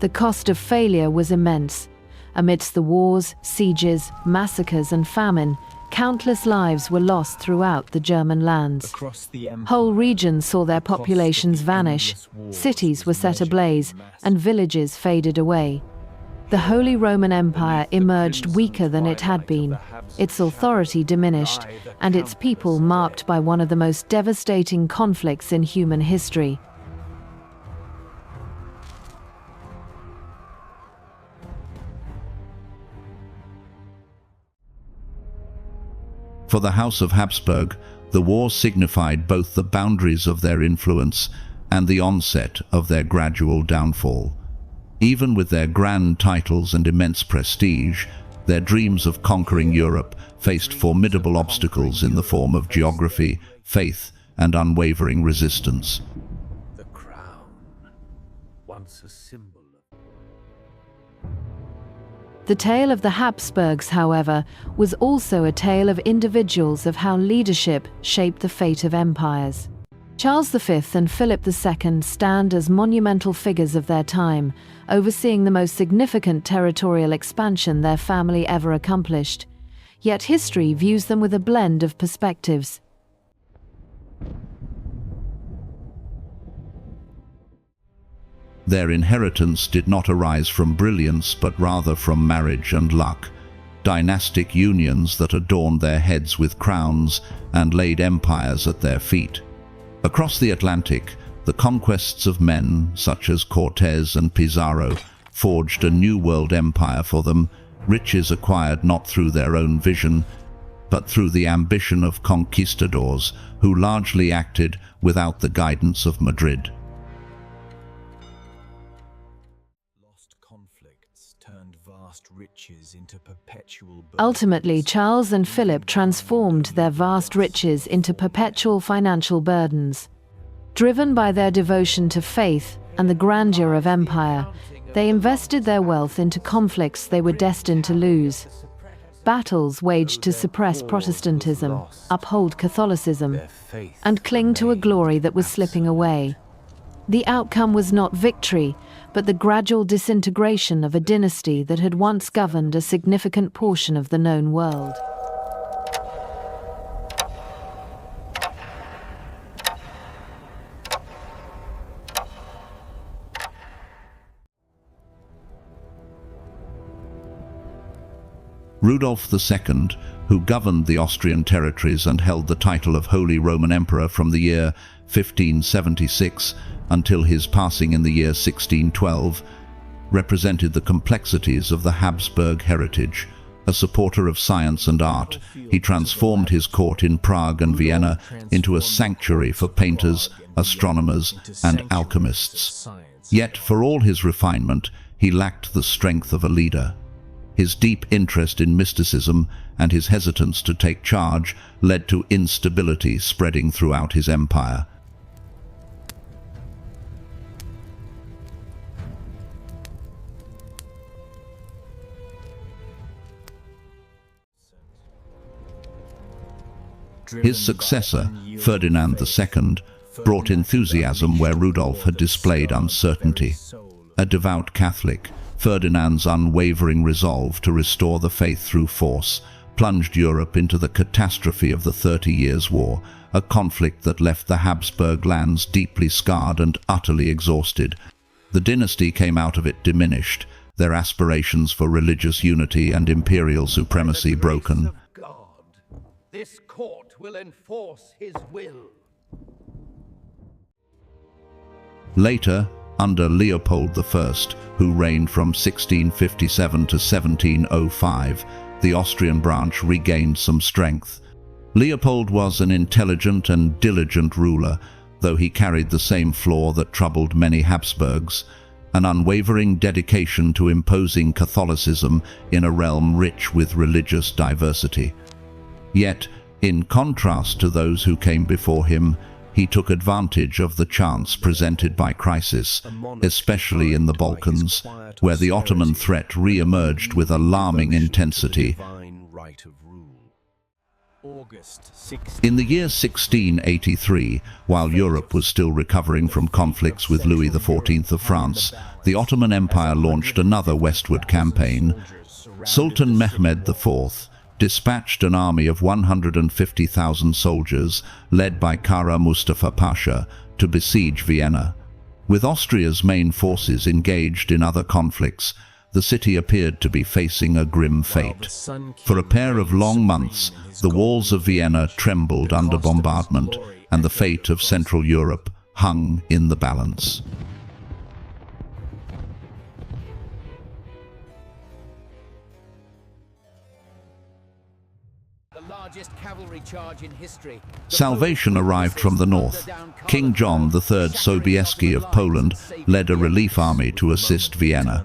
The cost of failure was immense. Amidst the wars, sieges, massacres, and famine, countless lives were lost throughout the German lands. Whole regions saw their populations vanish, cities were set ablaze, and villages faded away. The Holy Roman Empire emerged weaker than it had been, its authority diminished, and its people marked by one of the most devastating conflicts in human history. For the House of Habsburg, the war signified both the boundaries of their influence and the onset of their gradual downfall. Even with their grand titles and immense prestige, their dreams of conquering Europe faced formidable obstacles in the form of geography, faith, and unwavering resistance. The crown, once a symbol of... The tale of the Habsburgs, however, was also a tale of individuals, of how leadership shaped the fate of empires. Charles V and Philip II stand as monumental figures of their time, overseeing the most significant territorial expansion their family ever accomplished. Yet history views them with a blend of perspectives. Their inheritance did not arise from brilliance, but rather from marriage and luck, dynastic unions that adorned their heads with crowns and laid empires at their feet. Across the Atlantic, the conquests of men, such as Cortés and Pizarro, forged a new world empire for them, riches acquired not through their own vision, but through the ambition of conquistadors who largely acted without the guidance of Madrid. Lost conflicts turned vast riches into perpetual... Ultimately, Charles and Philip transformed their vast riches into perpetual financial burdens. Driven by their devotion to faith and the grandeur of empire, they invested their wealth into conflicts they were destined to lose. Battles waged to suppress Protestantism, uphold Catholicism, and cling to a glory that was slipping away. The outcome was not victory, but the gradual disintegration of a dynasty that had once governed a significant portion of the known world. Rudolf II, who governed the Austrian territories and held the title of Holy Roman Emperor from the year 1576 until his passing in the year 1612, represented the complexities of the Habsburg heritage. A supporter of science and art, he transformed his court in Prague and Vienna into a sanctuary for painters, astronomers, and alchemists. Yet, for all his refinement, he lacked the strength of a leader. His deep interest in mysticism and his hesitance to take charge led to instability spreading throughout his empire. His successor, Ferdinand II, brought enthusiasm where Rudolf had displayed uncertainty. A devout Catholic, Ferdinand's unwavering resolve to restore the faith through force plunged Europe into the catastrophe of the 30 Years' War, a conflict that left the Habsburg lands deeply scarred and utterly exhausted. The dynasty came out of it diminished, their aspirations for religious unity and imperial supremacy broken. This court will enforce his will. Later, under Leopold I, who reigned from 1657 to 1705, the Austrian branch regained some strength. Leopold was an intelligent and diligent ruler, though he carried the same flaw that troubled many Habsburgs, an unwavering dedication to imposing Catholicism in a realm rich with religious diversity. Yet, in contrast to those who came before him, he took advantage of the chance presented by crisis, especially in the Balkans, where the Ottoman threat re-emerged with alarming intensity. In the year 1683, while Europe was still recovering from conflicts with Louis XIV of France, the Ottoman Empire launched another westward campaign. Sultan Mehmed IV dispatched an army of 150,000 soldiers, led by Kara Mustafa Pasha, to besiege Vienna. With Austria's main forces engaged in other conflicts, the city appeared to be facing a grim fate. For a pair of long months, the walls of Vienna trembled under bombardment, and the fate of Central Europe hung in the balance. Salvation arrived from the north. King John III Sobieski of Poland led a relief army to assist Vienna.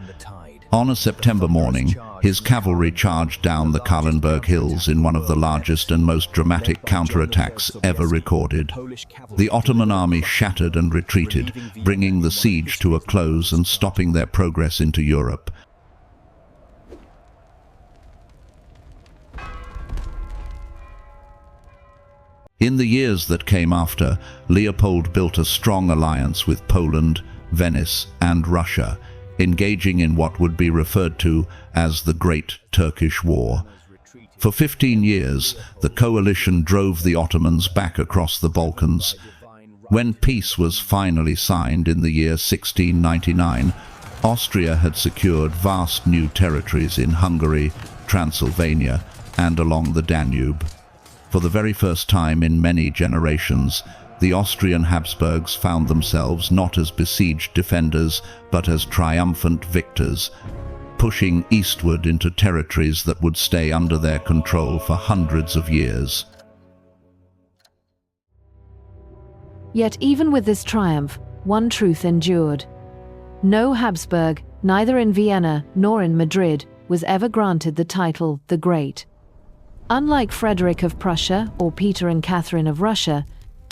On a September morning, his cavalry charged down the Kahlenberg Hills in one of the largest and most dramatic counterattacks ever recorded. The Ottoman army shattered and retreated, bringing the siege to a close and stopping their progress into Europe. In the years that came after, Leopold built a strong alliance with Poland, Venice, and Russia, engaging in what would be referred to as the Great Turkish War. For 15 years, the coalition drove the Ottomans back across the Balkans. When peace was finally signed in the year 1699, Austria had secured vast new territories in Hungary, Transylvania, and along the Danube. For the very first time in many generations, the Austrian Habsburgs found themselves not as besieged defenders, but as triumphant victors, pushing eastward into territories that would stay under their control for hundreds of years. Yet even with this triumph, one truth endured. No Habsburg, neither in Vienna nor in Madrid, was ever granted the title the Great. Unlike Frederick of Prussia or Peter and Catherine of Russia,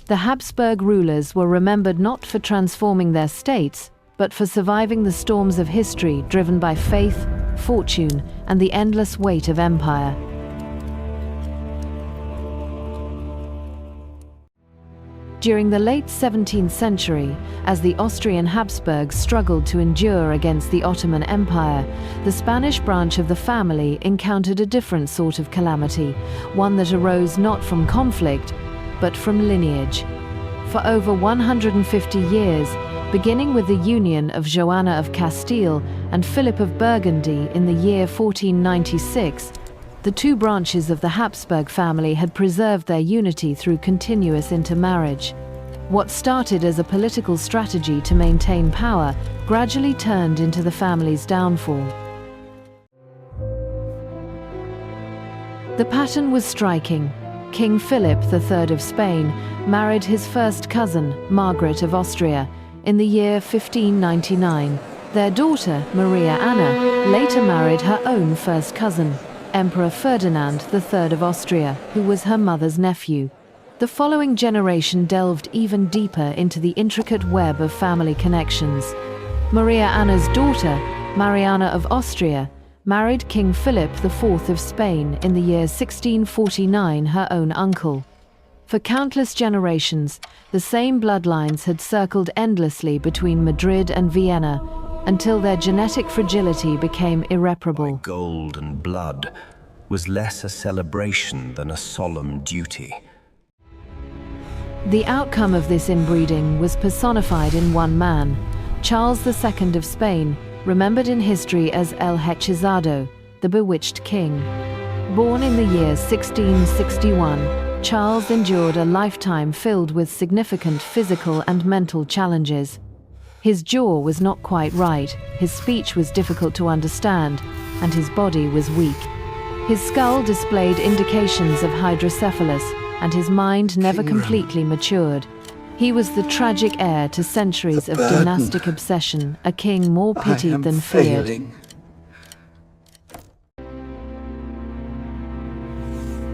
the Habsburg rulers were remembered not for transforming their states, but for surviving the storms of history driven by faith, fortune, and the endless weight of empire. During the late 17th century, as the Austrian Habsburgs struggled to endure against the Ottoman Empire, the Spanish branch of the family encountered a different sort of calamity, one that arose not from conflict, but from lineage. For over 150 years, beginning with the union of Joanna of Castile and Philip of Burgundy in the year 1496, the two branches of the Habsburg family had preserved their unity through continuous intermarriage. What started as a political strategy to maintain power gradually turned into the family's downfall. The pattern was striking. King Philip III of Spain married his first cousin, Margaret of Austria, in the year 1599. Their daughter, Maria Anna, later married her own first cousin, Emperor Ferdinand III of Austria, who was her mother's nephew. The following generation delved even deeper into the intricate web of family connections. Maria Anna's daughter, Mariana of Austria, married King Philip IV of Spain in the year 1649, her own uncle. For countless generations, the same bloodlines had circled endlessly between Madrid and Vienna, until their genetic fragility became irreparable. Gold and blood was less a celebration than a solemn duty. The outcome of this inbreeding was personified in one man, Charles II of Spain, remembered in history as El Hechizado, the bewitched king. Born in the year 1661, Charles endured a lifetime filled with significant physical and mental challenges. His jaw was not quite right, his speech was difficult to understand, and his body was weak. His skull displayed indications of hydrocephalus, and his mind never completely matured. He was the tragic heir to centuries of dynastic obsession, a king more pitied than feared.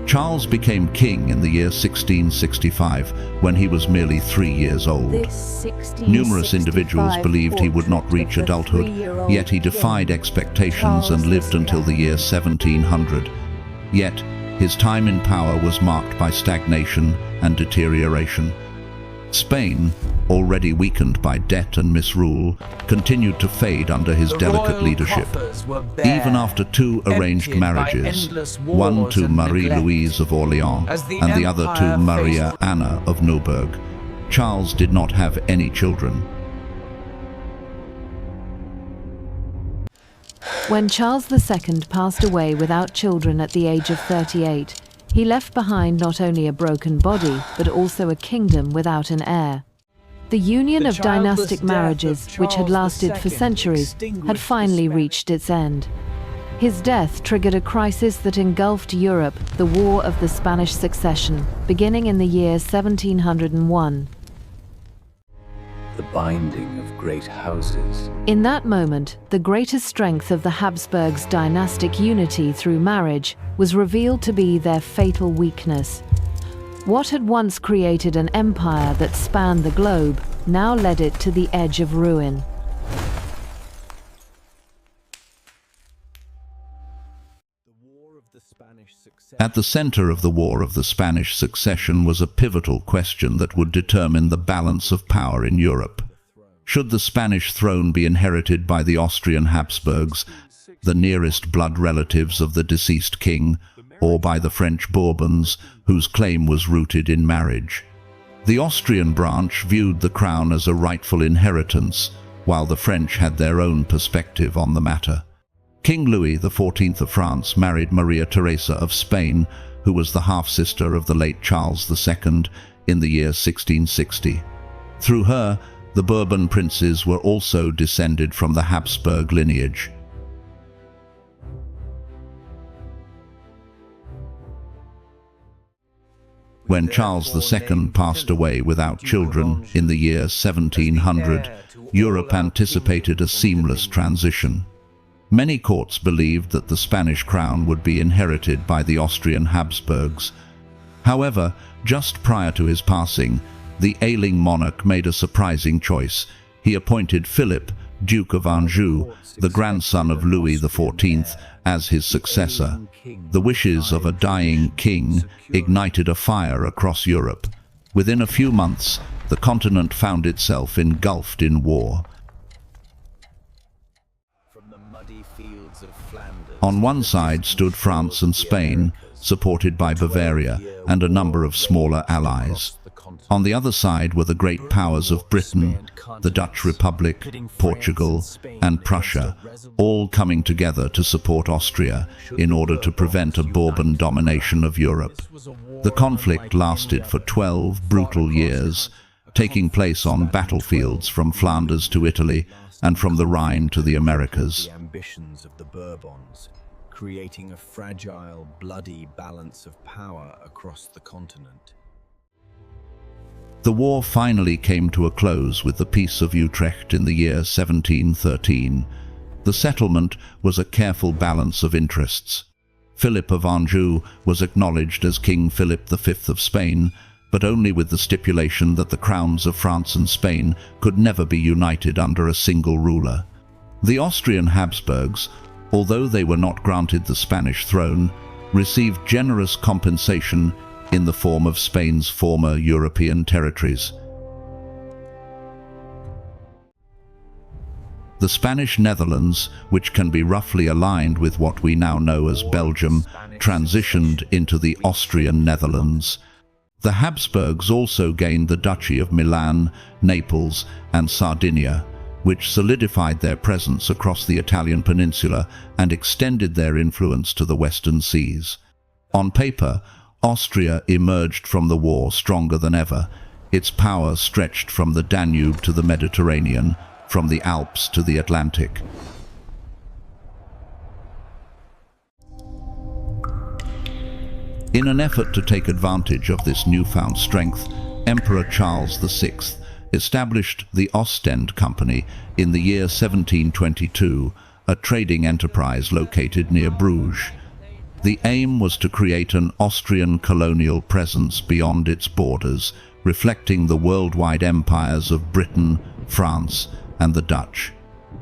Charles became king in the year 1665, when he was merely 3 years old. Numerous individuals believed he would not reach adulthood, yet he defied expectations and lived until the year 1700. Yet, His time in power was marked by stagnation and deterioration. Spain, already weakened by debt and misrule, continued to fade under his delicate leadership. Even after two arranged marriages, one to Marie-Louise of Orleans and the other to Maria Anna of Neuburg, Charles did not have any children. When Charles II passed away without children at the age of 38, he left behind not only a broken body, but also a kingdom without an heir. The union of dynastic marriages, which had lasted for centuries, had finally reached its end. His death triggered a crisis that engulfed Europe, the War of the Spanish Succession, beginning in the year 1701. The binding of great houses. In that moment, the greatest strength of the Habsburgs' dynastic unity through marriage was revealed to be their fatal weakness. What had once created an empire that spanned the globe now led it to the edge of ruin. At the center of the War of the Spanish Succession was a pivotal question that would determine the balance of power in Europe. Should the Spanish throne be inherited by the Austrian Habsburgs, the nearest blood relatives of the deceased king, or by the French Bourbons, whose claim was rooted in marriage? The Austrian branch viewed the crown as a rightful inheritance, while the French had their own perspective on the matter. King Louis XIV of France married Maria Theresa of Spain, who was the half-sister of the late Charles II, in the year 1660. Through her, the Bourbon princes were also descended from the Habsburg lineage. When Charles II passed away without children in the year 1700, Europe anticipated a seamless transition. Many courts believed that the Spanish crown would be inherited by the Austrian Habsburgs. However, just prior to his passing, the ailing monarch made a surprising choice. He appointed Philip, Duke of Anjou, the grandson of Louis XIV, as his successor. The wishes of a dying king ignited a fire across Europe. Within a few months, the continent found itself engulfed in war. On one side stood France and Spain, supported by Bavaria and a number of smaller allies. On the other side were the great powers of Britain, the Dutch Republic, Portugal, and Prussia, all coming together to support Austria in order to prevent a Bourbon domination of Europe. The conflict lasted for 12 brutal years, taking place on battlefields from Flanders to Italy and from the Rhine to the Americas. Ambitions of the Bourbons, creating a fragile, bloody balance of power across the continent. The war finally came to a close with the Peace of Utrecht in the year 1713. The settlement was a careful balance of interests. Philip of Anjou was acknowledged as King Philip V of Spain, but only with the stipulation that the crowns of France and Spain could never be united under a single ruler. The Austrian Habsburgs, although they were not granted the Spanish throne, received generous compensation in the form of Spain's former European territories. The Spanish Netherlands, which can be roughly aligned with what we now know as Belgium, transitioned into the Austrian Netherlands. The Habsburgs also gained the Duchy of Milan, Naples, and Sardinia, which solidified their presence across the Italian peninsula and extended their influence to the western seas. On paper, Austria emerged from the war stronger than ever. Its power stretched from the Danube to the Mediterranean, from the Alps to the Atlantic. In an effort to take advantage of this newfound strength, Emperor Charles VI established the Ostend Company in the year 1722, a trading enterprise located near Bruges. The aim was to create an Austrian colonial presence beyond its borders, reflecting the worldwide empires of Britain, France, and the Dutch.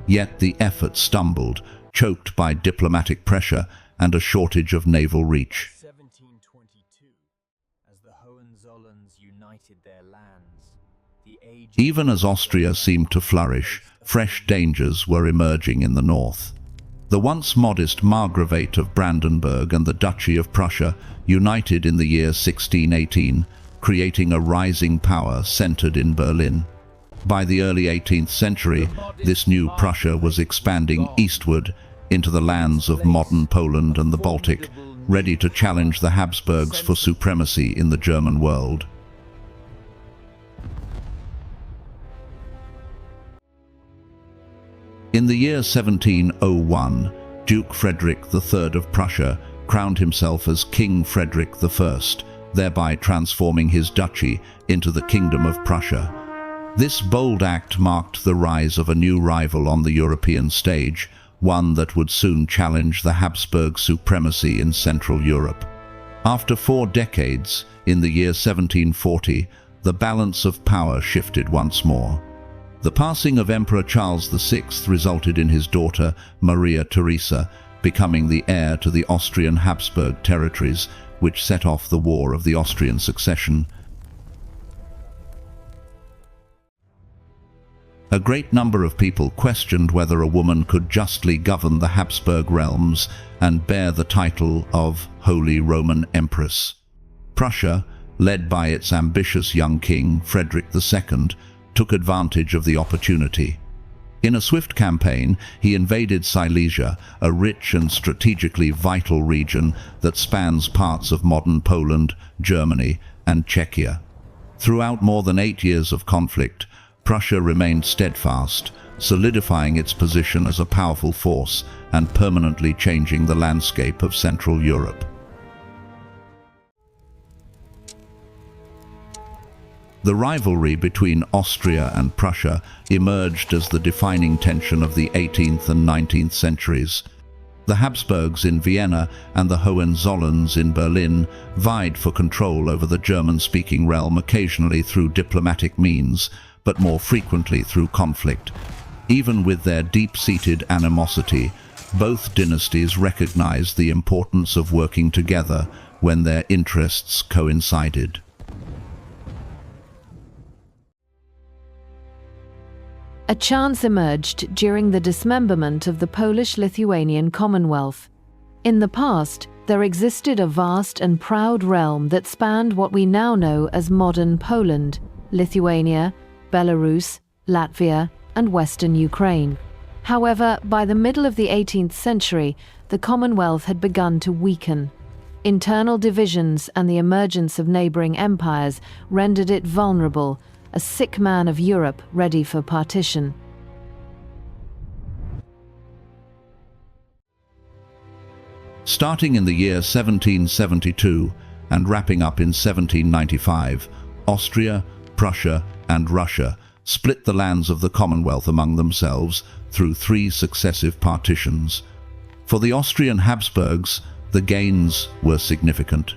Yet the effort stumbled, choked by diplomatic pressure and a shortage of naval reach. As the Hohenzollerns united their lands, the age Even as Austria seemed to flourish, fresh dangers were emerging in the north. The once modest Margravate of Brandenburg and the Duchy of Prussia united in the year 1618, creating a rising power centered in Berlin. By the early 18th century, this new Prussia was expanding eastward into the lands of modern Poland and the Baltic, ready to challenge the Habsburgs for supremacy in the German world. In the year 1701, Duke Frederick III of Prussia crowned himself as King Frederick I, thereby transforming his duchy into the Kingdom of Prussia. This bold act marked the rise of a new rival on the European stage, one that would soon challenge the Habsburg supremacy in Central Europe. After 4 decades, in the year 1740, the balance of power shifted once more. The passing of Emperor Charles VI resulted in his daughter, Maria Theresa, becoming the heir to the Austrian Habsburg territories, which set off the War of the Austrian Succession. A great number of people questioned whether a woman could justly govern the Habsburg realms and bear the title of Holy Roman Empress. Prussia, led by its ambitious young king, Frederick II, took advantage of the opportunity. In a swift campaign, he invaded Silesia, a rich and strategically vital region that spans parts of modern Poland, Germany, and Czechia. Throughout more than 8 years of conflict, Prussia remained steadfast, solidifying its position as a powerful force and permanently changing the landscape of Central Europe. The rivalry between Austria and Prussia emerged as the defining tension of the 18th and 19th centuries. The Habsburgs in Vienna and the Hohenzollerns in Berlin vied for control over the German-speaking realm, occasionally through diplomatic means, but more frequently through conflict. Even with their deep-seated animosity, both dynasties recognized the importance of working together when their interests coincided. A chance emerged during the dismemberment of the Polish-Lithuanian Commonwealth. In the past, there existed a vast and proud realm that spanned what we now know as modern Poland, Lithuania, Belarus, Latvia, and Western Ukraine. However, by the middle of the 18th century, the Commonwealth had begun to weaken. Internal divisions and the emergence of neighboring empires rendered it vulnerable, a sick man of Europe ready for partition. Starting in the year 1772 and wrapping up in 1795, Austria, Prussia, and Russia split the lands of the Commonwealth among themselves through 3 successive partitions. For the Austrian Habsburgs, the gains were significant.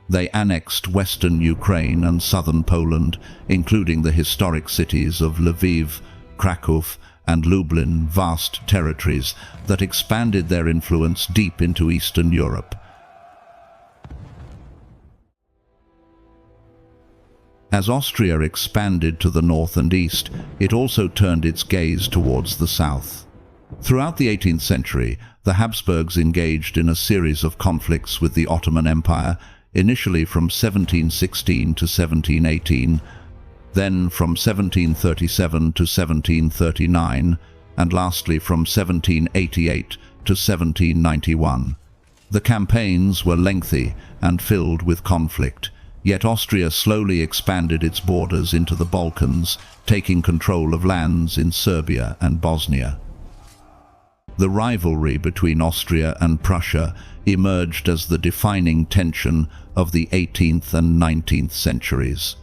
They annexed western Ukraine and southern Poland, including the historic cities of Lviv, Krakow, and Lublin, vast territories that expanded their influence deep into Eastern Europe. As Austria expanded to the north and east, it also turned its gaze towards the south. Throughout the 18th century, the Habsburgs engaged in a series of conflicts with the Ottoman Empire, initially from 1716 to 1718, then from 1737 to 1739, and lastly from 1788 to 1791. The campaigns were lengthy and filled with conflict, yet Austria slowly expanded its borders into the Balkans, taking control of lands in Serbia and Bosnia. The rivalry between Austria and Prussia emerged as the defining tension of the 18th and 19th centuries.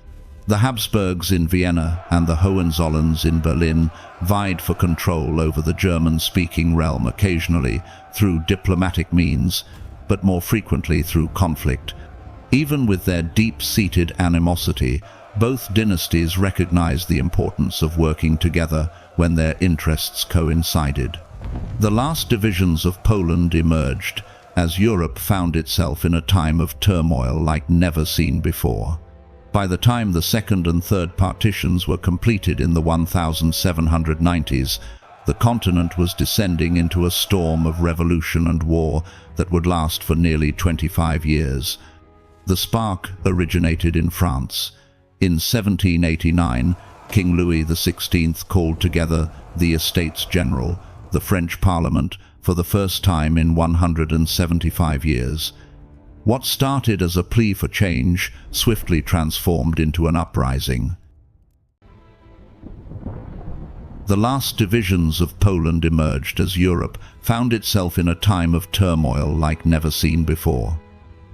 The Habsburgs in Vienna and the Hohenzollerns in Berlin vied for control over the German-speaking realm, occasionally through diplomatic means, but more frequently through conflict. Even with their deep-seated animosity, both dynasties recognized the importance of working together when their interests coincided. The last divisions of Poland emerged, as Europe found itself in a time of turmoil like never seen before. By the time the second and third partitions were completed in the 1790s, the continent was descending into a storm of revolution and war that would last for nearly 25 years. The spark originated in France. In 1789, King Louis XVI called together the Estates General, the French Parliament, for the first time in 175 years. What started as a plea for change swiftly transformed into an uprising. The last divisions of Poland emerged as Europe found itself in a time of turmoil like never seen before.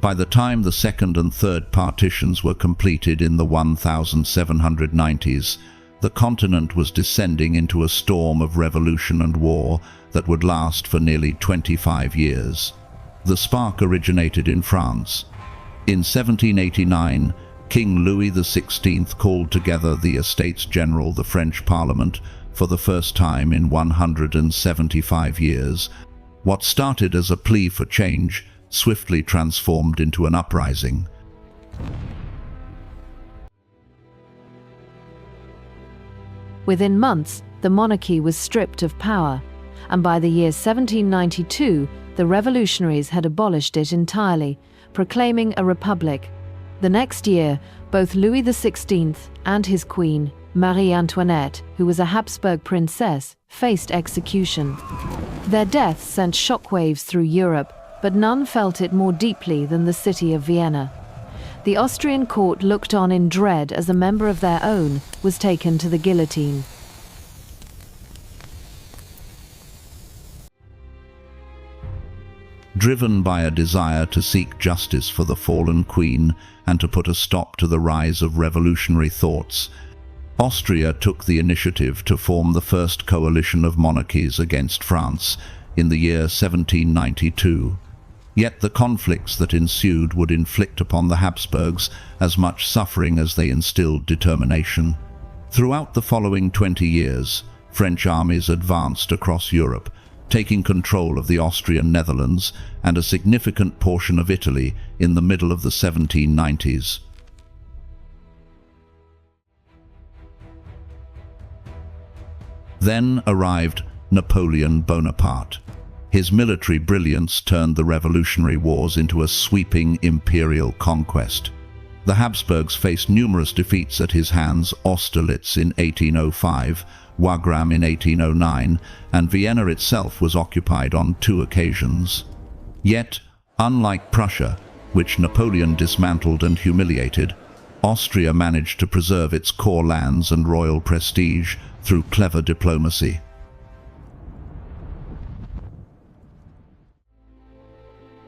By the time the second and third partitions were completed in the 1790s, the continent was descending into a storm of revolution and war that would last for nearly 25 years. The spark originated in France. In 1789, King Louis XVI called together the Estates General, the French Parliament, for the first time in 175 years. What started as a plea for change swiftly transformed into an uprising. Within months, the monarchy was stripped of power, and by the year 1792, the revolutionaries had abolished it entirely, proclaiming a republic. The next year, both Louis XVI and his queen, Marie Antoinette, who was a Habsburg princess, faced execution. Their deaths sent shockwaves through Europe, but none felt it more deeply than the city of Vienna. The Austrian court looked on in dread as a member of their own was taken to the guillotine. Driven by a desire to seek justice for the fallen queen and to put a stop to the rise of revolutionary thoughts, Austria took the initiative to form the first coalition of monarchies against France in the year 1792. Yet the conflicts that ensued would inflict upon the Habsburgs as much suffering as they instilled determination. Throughout the following 20 years, French armies advanced across Europe, taking control of the Austrian Netherlands and a significant portion of Italy in the middle of the 1790s. Then arrived Napoleon Bonaparte. His military brilliance turned the Revolutionary Wars into a sweeping imperial conquest. The Habsburgs faced numerous defeats at his hands: Austerlitz in 1805, Wagram in 1809, and Vienna itself was occupied on 2 occasions. Yet, unlike Prussia, which Napoleon dismantled and humiliated, Austria managed to preserve its core lands and royal prestige through clever diplomacy.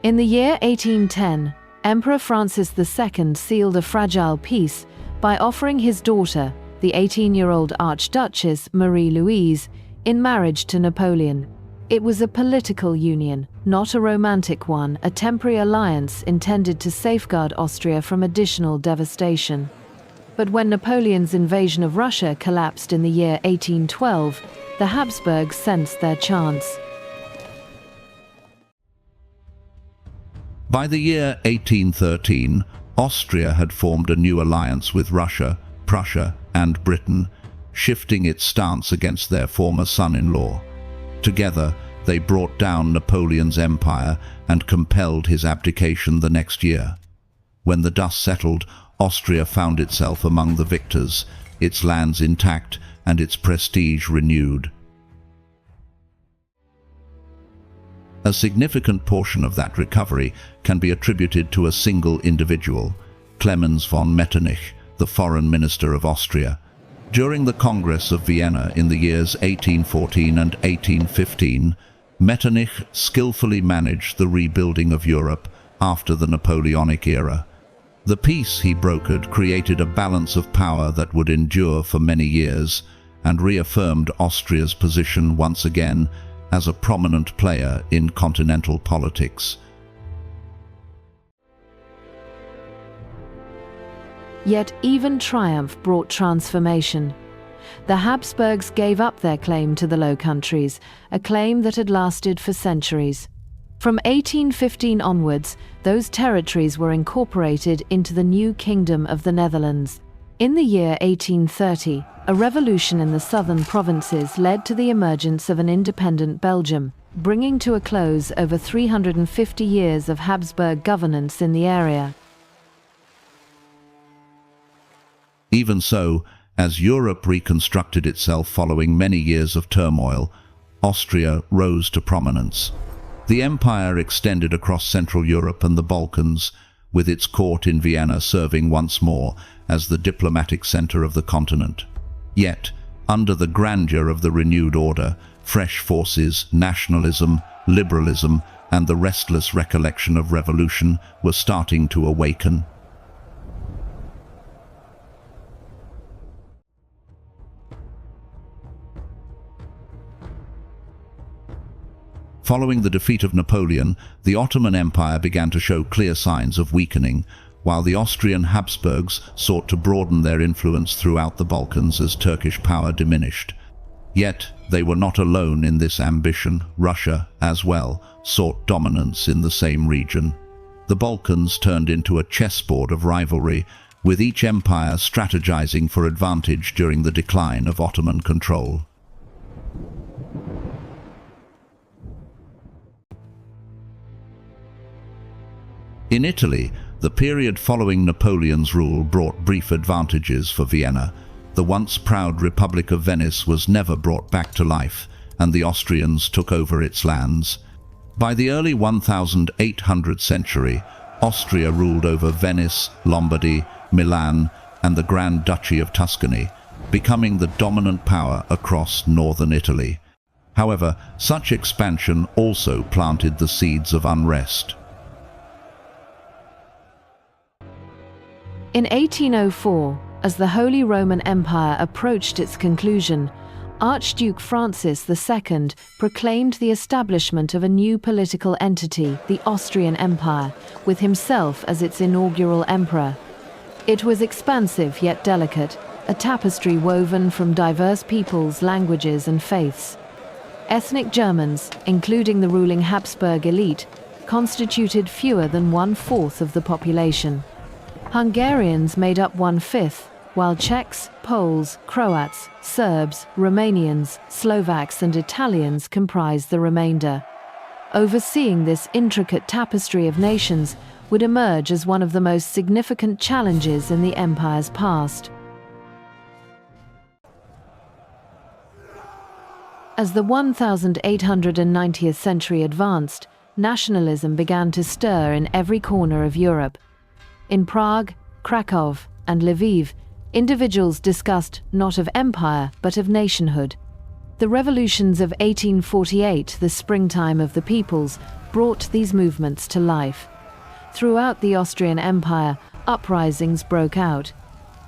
In the year 1810, Emperor Francis II sealed a fragile peace by offering his daughter, the 18-year-old Archduchess Marie-Louise, in marriage to Napoleon. It was a political union, not a romantic one, a temporary alliance intended to safeguard Austria from additional devastation. But when Napoleon's invasion of Russia collapsed in the year 1812, the Habsburgs sensed their chance. By the year 1813, Austria had formed a new alliance with Russia, Prussia, and Britain, shifting its stance against their former son-in-law. Together, they brought down Napoleon's empire and compelled his abdication the next year. When the dust settled, Austria found itself among the victors, its lands intact and its prestige renewed. A significant portion of that recovery can be attributed to a single individual, Clemens von Metternich, the foreign minister of Austria. During the Congress of Vienna in the years 1814 and 1815, Metternich skillfully managed the rebuilding of Europe after the Napoleonic era. The peace he brokered created a balance of power that would endure for many years and reaffirmed Austria's position once again as a prominent player in continental politics. Yet even triumph brought transformation. The Habsburgs gave up their claim to the Low Countries, a claim that had lasted for centuries. From 1815 onwards, those territories were incorporated into the new Kingdom of the Netherlands. In the year 1830, a revolution in the southern provinces led to the emergence of an independent Belgium, bringing to a close over 350 years of Habsburg governance in the area. Even so, as Europe reconstructed itself following many years of turmoil, Austria rose to prominence. The empire extended across Central Europe and the Balkans, with its court in Vienna serving once more as the diplomatic center of the continent. Yet, under the grandeur of the renewed order, fresh forces, nationalism, liberalism, and the restless recollection of revolution were starting to awaken. Following the defeat of Napoleon, the Ottoman Empire began to show clear signs of weakening, while the Austrian Habsburgs sought to broaden their influence throughout the Balkans as Turkish power diminished. Yet, they were not alone in this ambition. Russia, as well, sought dominance in the same region. The Balkans turned into a chessboard of rivalry, with each empire strategizing for advantage during the decline of Ottoman control. In Italy, the period following Napoleon's rule brought brief advantages for Vienna. The once proud Republic of Venice was never brought back to life, and the Austrians took over its lands. By the early 1800th century, Austria ruled over Venice, Lombardy, Milan, and the Grand Duchy of Tuscany, becoming the dominant power across northern Italy. However, such expansion also planted the seeds of unrest. In 1804, as the Holy Roman Empire approached its conclusion, Archduke Francis II proclaimed the establishment of a new political entity, the Austrian Empire, with himself as its inaugural emperor. It was expansive yet delicate, a tapestry woven from diverse peoples, languages, and faiths. Ethnic Germans, including the ruling Habsburg elite, constituted fewer than 1/4 of the population. Hungarians made up 1/5, while Czechs, Poles, Croats, Serbs, Romanians, Slovaks, and Italians comprised the remainder. Overseeing this intricate tapestry of nations would emerge as one of the most significant challenges in the empire's past. As the 1890th century advanced, nationalism began to stir in every corner of Europe. In Prague, Krakow, and Lviv, individuals discussed not of empire but of nationhood. The revolutions of 1848, the springtime of the peoples, brought these movements to life. Throughout the Austrian Empire, uprisings broke out.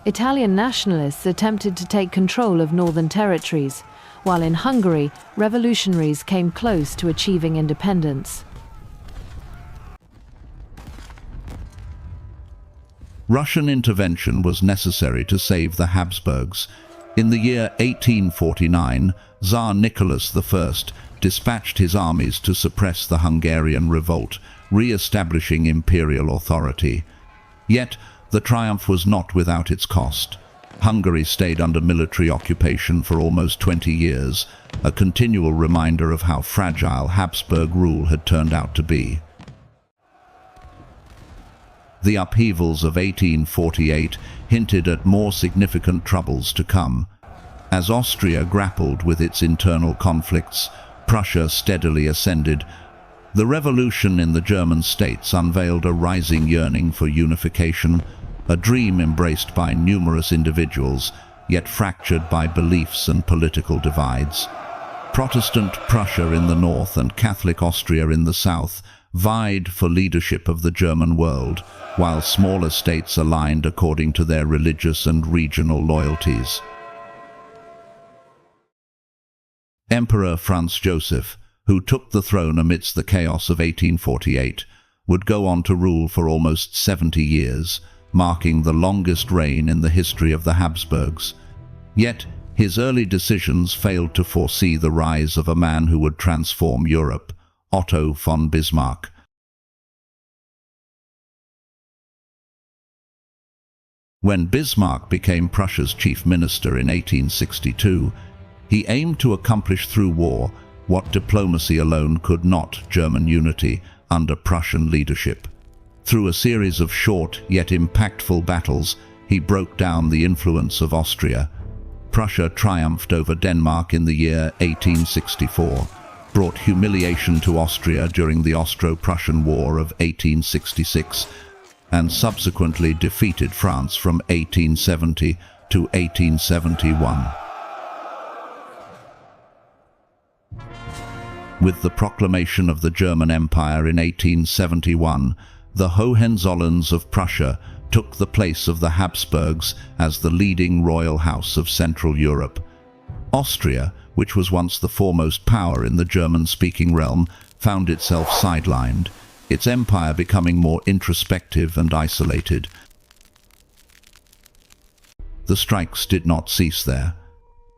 Italian nationalists attempted to take control of northern territories, while in Hungary, revolutionaries came close to achieving independence. Russian intervention was necessary to save the Habsburgs. In the year 1849, Tsar Nicholas I dispatched his armies to suppress the Hungarian revolt, re-establishing imperial authority. Yet, the triumph was not without its cost. Hungary stayed under military occupation for almost 20 years, a continual reminder of how fragile Habsburg rule had turned out to be. The upheavals of 1848 hinted at more significant troubles to come. As Austria grappled with its internal conflicts, Prussia steadily ascended. The revolution in the German states unveiled a rising yearning for unification, a dream embraced by numerous individuals, yet fractured by beliefs and political divides. Protestant Prussia in the north and Catholic Austria in the south vied for leadership of the German world, while smaller states aligned according to their religious and regional loyalties. Emperor Franz Joseph, who took the throne amidst the chaos of 1848, would go on to rule for almost 70 years, marking the longest reign in the history of the Habsburgs. Yet, his early decisions failed to foresee the rise of a man who would transform Europe. Otto von Bismarck. When Bismarck became Prussia's chief minister in 1862, he aimed to accomplish through war what diplomacy alone could not: German unity under Prussian leadership. Through a series of short yet impactful battles, he broke down the influence of Austria. Prussia triumphed over Denmark in the year 1864, brought humiliation to Austria during the Austro-Prussian War of 1866, and subsequently defeated France from 1870 to 1871. With the proclamation of the German Empire in 1871, the Hohenzollerns of Prussia took the place of the Habsburgs as the leading royal house of Central Europe. Austria, which was once the foremost power in the German-speaking realm, found itself sidelined, its empire becoming more introspective and isolated. The strikes did not cease there.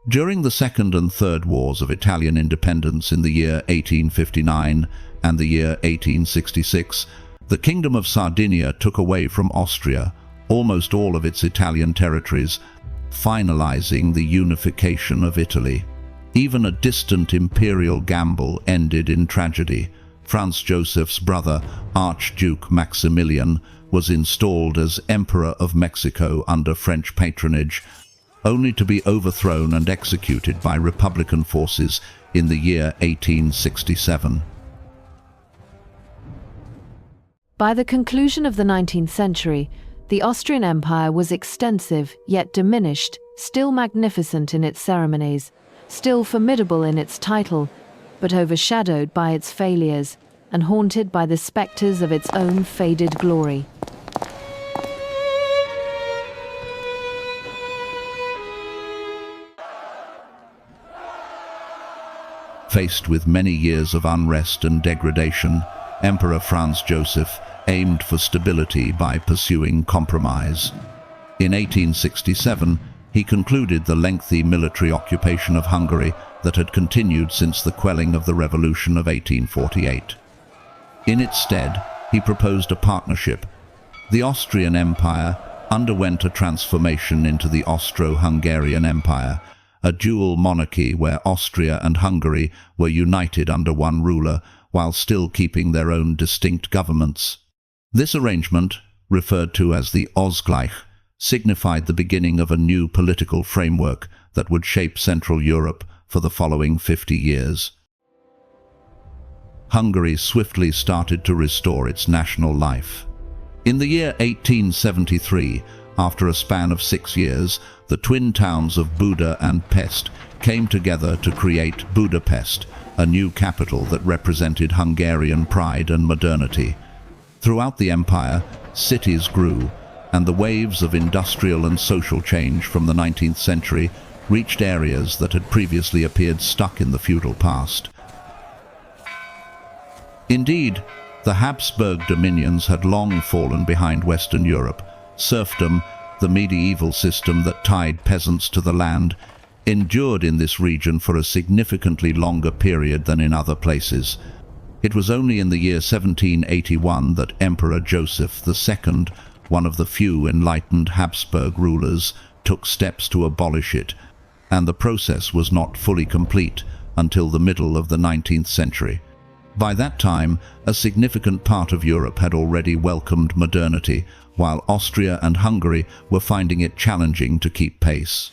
During the Second and Third Wars of Italian independence in the year 1859 and the year 1866, the Kingdom of Sardinia took away from Austria almost all of its Italian territories, finalizing the unification of Italy. Even a distant imperial gamble ended in tragedy. Franz Joseph's brother, Archduke Maximilian, was installed as Emperor of Mexico under French patronage, only to be overthrown and executed by Republican forces in the year 1867. By the conclusion of the 19th century, the Austrian Empire was extensive yet diminished, still magnificent in its ceremonies, still formidable in its title, but overshadowed by its failures and haunted by the spectres of its own faded glory. Faced with many years of unrest and degradation, Emperor Franz Joseph aimed for stability by pursuing compromise. In 1867, he concluded the lengthy military occupation of Hungary that had continued since the quelling of the Revolution of 1848. In its stead, he proposed a partnership. The Austrian Empire underwent a transformation into the Austro-Hungarian Empire, a dual monarchy where Austria and Hungary were united under one ruler while still keeping their own distinct governments. This arrangement, referred to as the Ausgleich, signified the beginning of a new political framework that would shape Central Europe for the following 50 years. Hungary swiftly started to restore its national life. In the year 1873, after a span of 6 years, the twin towns of Buda and Pest came together to create Budapest, a new capital that represented Hungarian pride and modernity. Throughout the empire, cities grew, and the waves of industrial and social change from the 19th century reached areas that had previously appeared stuck in the feudal past. Indeed, the Habsburg dominions had long fallen behind Western Europe. Serfdom, the medieval system that tied peasants to the land, endured in this region for a significantly longer period than in other places. It was only in the year 1781 that Emperor Joseph II, one of the few enlightened Habsburg rulers, took steps to abolish it, and the process was not fully complete until the middle of the 19th century. By that time, a significant part of Europe had already welcomed modernity, while Austria and Hungary were finding it challenging to keep pace.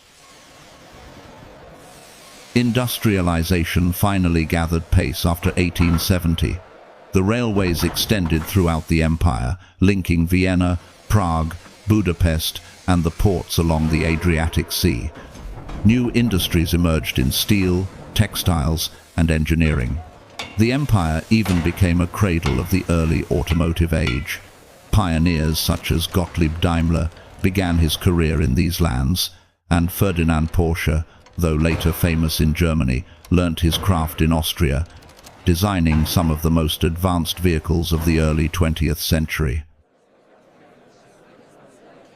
Industrialization finally gathered pace after 1870. The railways extended throughout the empire, linking Vienna, Prague, Budapest, and the ports along the Adriatic Sea. New industries emerged in steel, textiles, and engineering. The empire even became a cradle of the early automotive age. Pioneers such as Gottlieb Daimler began his career in these lands, and Ferdinand Porsche, though later famous in Germany, learnt his craft in Austria, designing some of the most advanced vehicles of the early 20th century.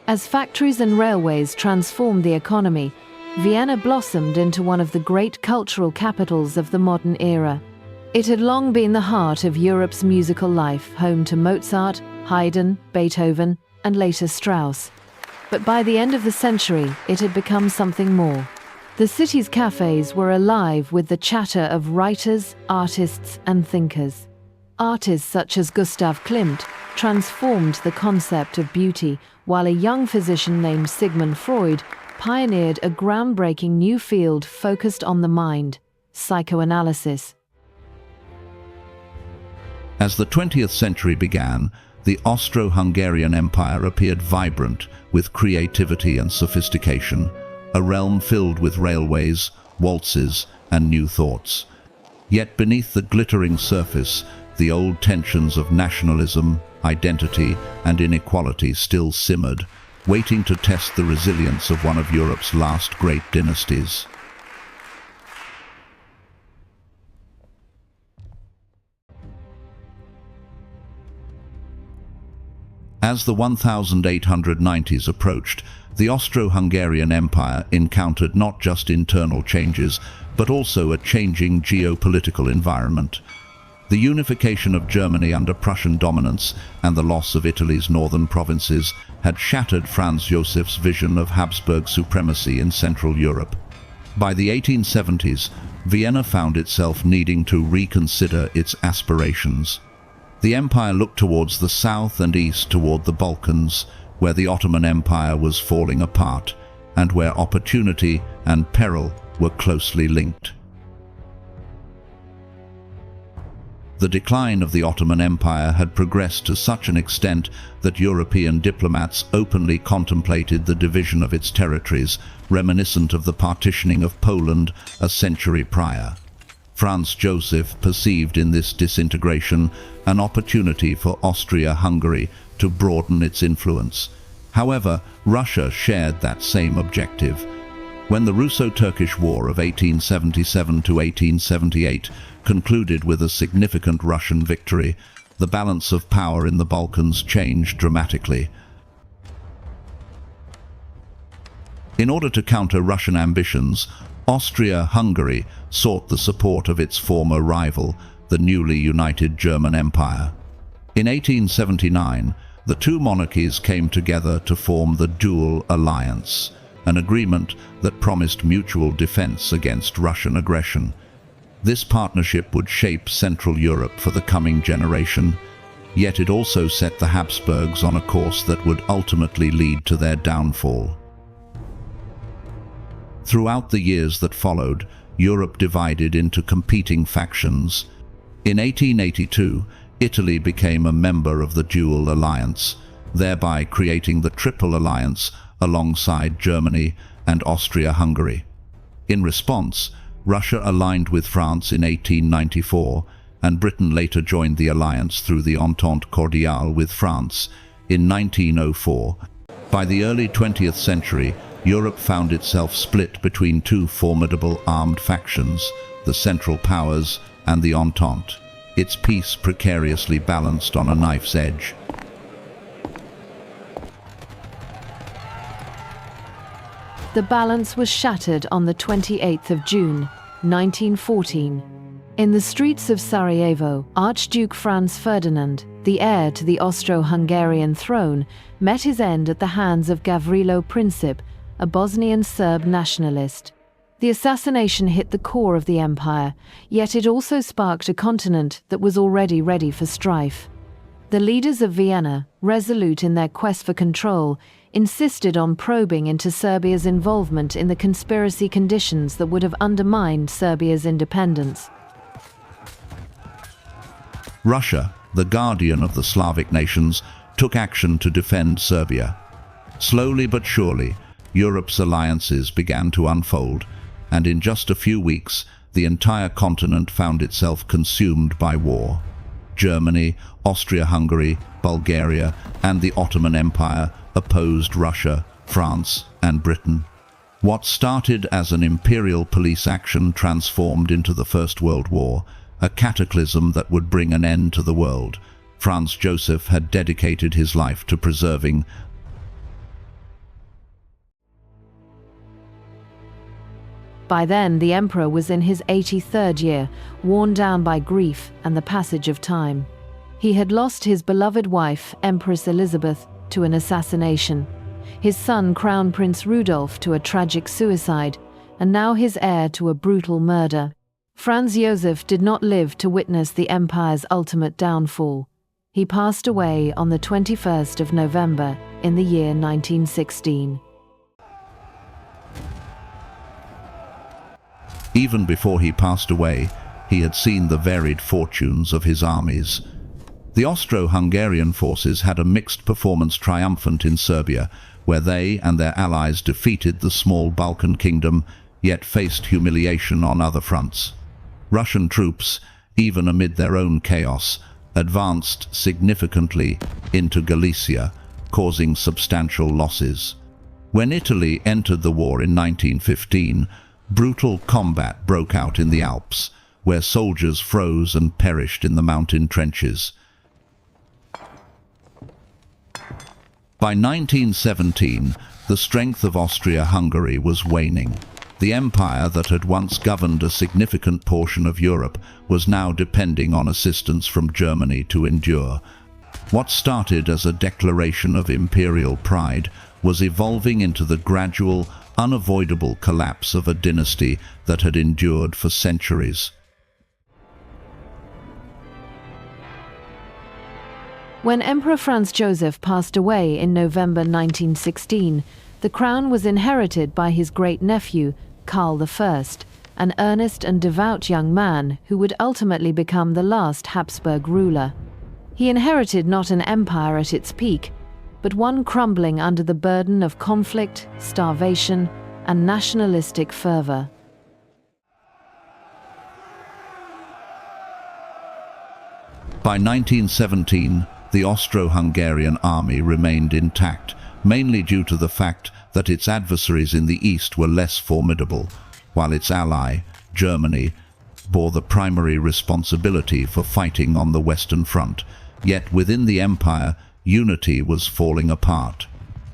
As factories and railways transformed the economy, Vienna blossomed into one of the great cultural capitals of the modern era. It had long been the heart of Europe's musical life, home to Mozart, Haydn, Beethoven, and later Strauss. But by the end of the century, it had become something more. The city's cafes were alive with the chatter of writers, artists, and thinkers. Artists such as Gustav Klimt transformed the concept of beauty, while a young physician named Sigmund Freud pioneered a groundbreaking new field focused on the mind, psychoanalysis. As the 20th century began, the Austro-Hungarian Empire appeared vibrant with creativity and sophistication, a realm filled with railways, waltzes, and new thoughts. Yet beneath the glittering surface, the old tensions of nationalism, identity, and inequality still simmered, waiting to test the resilience of one of Europe's last great dynasties. As the 1890s approached, the Austro-Hungarian Empire encountered not just internal changes, but also a changing geopolitical environment. The unification of Germany under Prussian dominance and the loss of Italy's northern provinces had shattered Franz Josef's vision of Habsburg supremacy in Central Europe. By the 1870s, Vienna found itself needing to reconsider its aspirations. The empire looked towards the south and east toward the Balkans, where the Ottoman Empire was falling apart, and where opportunity and peril were closely linked. The decline of the Ottoman Empire had progressed to such an extent that European diplomats openly contemplated the division of its territories, reminiscent of the partitioning of Poland a century prior. Franz Joseph perceived in this disintegration an opportunity for Austria-Hungary to broaden its influence. However, Russia shared that same objective. When the Russo-Turkish War of 1877 to 1878 concluded with a significant Russian victory, the balance of power in the Balkans changed dramatically. In order to counter Russian ambitions, Austria-Hungary sought the support of its former rival, the newly united German Empire. In 1879, the two monarchies came together to form the Dual Alliance, an agreement that promised mutual defense against Russian aggression. This partnership would shape Central Europe for the coming generation, yet it also set the Habsburgs on a course that would ultimately lead to their downfall. Throughout the years that followed, Europe divided into competing factions. In 1882, Italy became a member of the Dual Alliance, thereby creating the Triple Alliance alongside Germany and Austria-Hungary. In response, Russia aligned with France in 1894, and Britain later joined the alliance through the Entente Cordiale with France in 1904. By the early 20th century, Europe found itself split between two formidable armed factions, the Central Powers and the Entente, its peace precariously balanced on a knife's edge. The balance was shattered on the 28th of June, 1914. In the streets of Sarajevo, Archduke Franz Ferdinand, the heir to the Austro-Hungarian throne, met his end at the hands of Gavrilo Princip, a Bosnian Serb nationalist. The assassination hit the core of the empire, yet it also sparked a continent that was already ready for strife. The leaders of Vienna, resolute in their quest for control, insisted on probing into Serbia's involvement in the conspiracy conditions that would have undermined Serbia's independence. Russia, the guardian of the Slavic nations, took action to defend Serbia. Slowly but surely, Europe's alliances began to unfold, and in just a few weeks, the entire continent found itself consumed by war. Germany, Austria-Hungary, Bulgaria, and the Ottoman Empire opposed Russia, France, and Britain. What started as an imperial police action transformed into the First World War, a cataclysm that would bring an end to the world. Franz Joseph had dedicated his life to preserving By then, the emperor was in his 83rd year, worn down by grief and the passage of time. He had lost his beloved wife, Empress Elizabeth, to an assassination, his son, Crown Prince Rudolf, to a tragic suicide, and now his heir to a brutal murder. Franz Josef did not live to witness the empire's ultimate downfall. He passed away on the 21st of November in the year 1916. Even before he passed away, he had seen the varied fortunes of his armies. The Austro-Hungarian forces had a mixed performance triumphant in Serbia, where they and their allies defeated the small Balkan kingdom, yet faced humiliation on other fronts. Russian troops, even amid their own chaos, advanced significantly into Galicia, causing substantial losses. When Italy entered the war in 1915, brutal combat broke out in the Alps, where soldiers froze and perished in the mountain trenches. By 1917, the strength of Austria-Hungary was waning. The empire that had once governed a significant portion of Europe was now depending on assistance from Germany to endure. What started as a declaration of imperial pride was evolving into the gradual, unavoidable collapse of a dynasty that had endured for centuries. When Emperor Franz Joseph passed away in November 1916, the crown was inherited by his great-nephew, Karl I, an earnest and devout young man who would ultimately become the last Habsburg ruler. He inherited not an empire at its peak, but one crumbling under the burden of conflict, starvation, and nationalistic fervor. By 1917, the Austro-Hungarian army remained intact, mainly due to the fact that its adversaries in the east were less formidable, while its ally, Germany, bore the primary responsibility for fighting on the Western Front. Yet within the empire, unity was falling apart.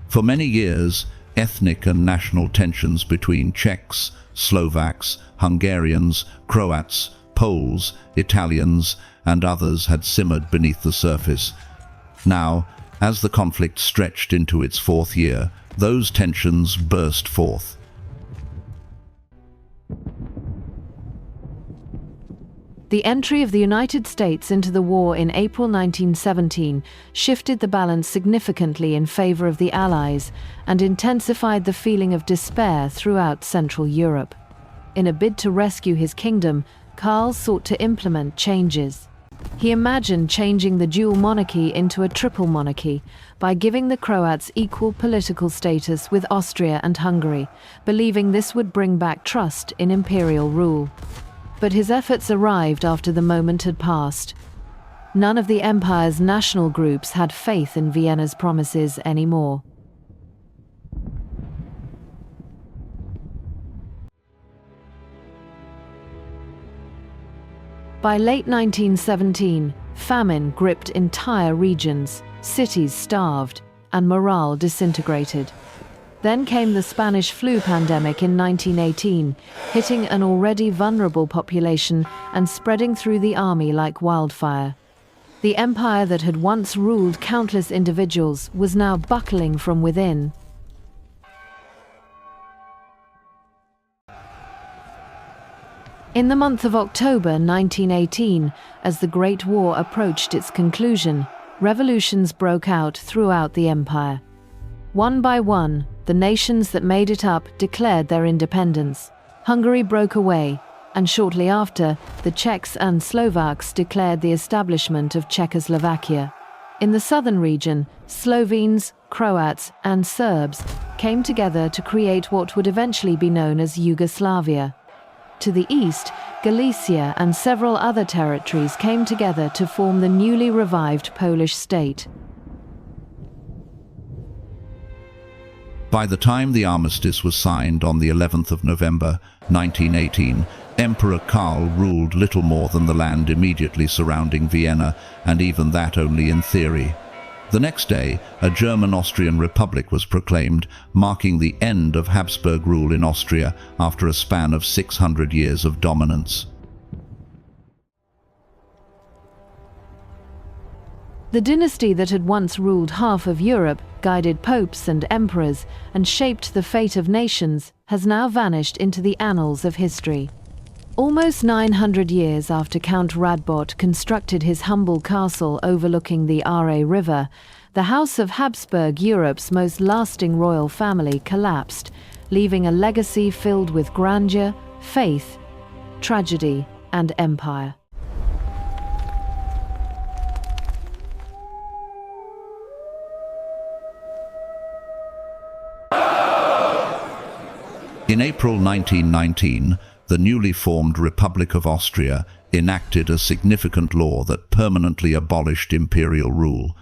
For many years, ethnic and national tensions between Czechs, Slovaks, Hungarians, Croats, Poles, Italians, and others had simmered beneath the surface. Now, as the conflict stretched into its fourth year, those tensions burst forth. The entry of the United States into the war in April 1917 shifted the balance significantly in favor of the Allies and intensified the feeling of despair throughout Central Europe. In a bid to rescue his kingdom, Karl sought to implement changes. He imagined changing the dual monarchy into a triple monarchy by giving the Croats equal political status with Austria and Hungary, believing this would bring back trust in imperial rule. But his efforts arrived after the moment had passed. None of the empire's national groups had faith in Vienna's promises anymore. By late 1917, famine gripped entire regions, cities starved, and morale disintegrated. Then came the Spanish flu pandemic in 1918, hitting an already vulnerable population and spreading through the army like wildfire. The empire that had once ruled countless individuals was now buckling from within. In the month of October 1918, as the Great War approached its conclusion, revolutions broke out throughout the empire. One by one, the nations that made it up declared their independence. Hungary broke away, and shortly after, the Czechs and Slovaks declared the establishment of Czechoslovakia. In the southern region, Slovenes, Croats, and Serbs came together to create what would eventually be known as Yugoslavia. To the east, Galicia and several other territories came together to form the newly revived Polish state. By the time the armistice was signed on the 11th of November 1918, Emperor Karl ruled little more than the land immediately surrounding Vienna, and even that only in theory. The next day, a German-Austrian Republic was proclaimed, marking the end of Habsburg rule in Austria after a span of 600 years of dominance. The dynasty that had once ruled half of Europe, guided popes and emperors, and shaped the fate of nations, has now vanished into the annals of history. Almost 900 years after Count Radbot constructed his humble castle overlooking the Aare River, the House of Habsburg, Europe's most lasting royal family, collapsed, leaving a legacy filled with grandeur, faith, tragedy, and empire. In April 1919, the newly formed Republic of Austria enacted a significant law that permanently abolished imperial rule.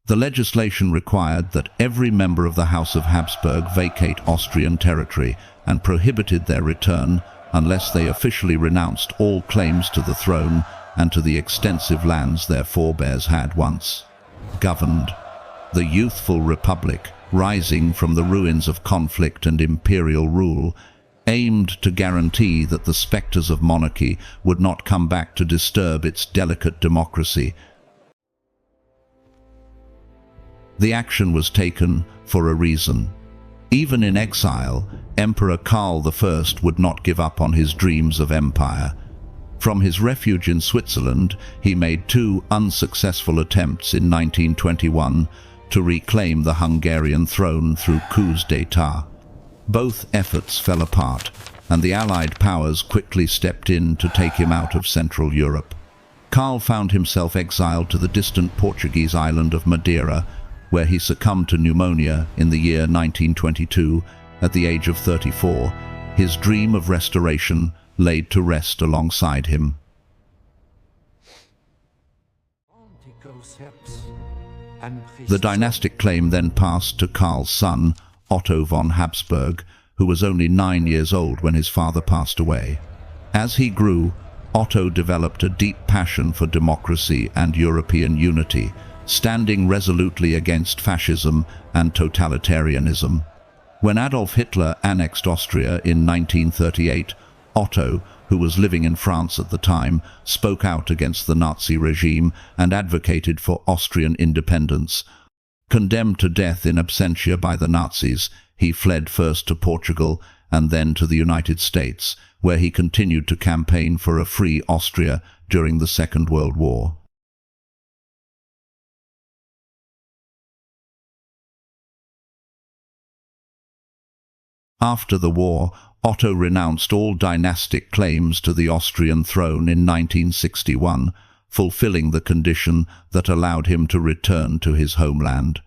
The legislation required that every member of the House of Habsburg vacate Austrian territory and prohibited their return unless they officially renounced all claims to the throne and to the extensive lands their forebears had once governed. The youthful republic, rising from the ruins of conflict and imperial rule, aimed to guarantee that the spectres of monarchy would not come back to disturb its delicate democracy. The action was taken for a reason. Even in exile, Emperor Karl I would not give up on his dreams of empire. From his refuge in Switzerland, he made two unsuccessful attempts in 1921 to reclaim the Hungarian throne through coups d'état. Both efforts fell apart, and the Allied powers quickly stepped in to take him out of Central Europe. Karl found himself exiled to the distant Portuguese island of Madeira, where he succumbed to pneumonia in the year 1922 at the age of 34. His dream of restoration laid to rest alongside him. The dynastic claim then passed to Karl's son, Otto von Habsburg, who was only 9 years old when his father passed away. As he grew, Otto developed a deep passion for democracy and European unity, standing resolutely against fascism and totalitarianism. When Adolf Hitler annexed Austria in 1938, Otto, who was living in France at the time, spoke out against the Nazi regime and advocated for Austrian independence. Condemned to death in absentia by the Nazis, he fled first to Portugal and then to the United States, where he continued to campaign for a free Austria during the Second World War. After the war, Otto renounced all dynastic claims to the Austrian throne in 1961, fulfilling the condition that allowed him to return to his homeland.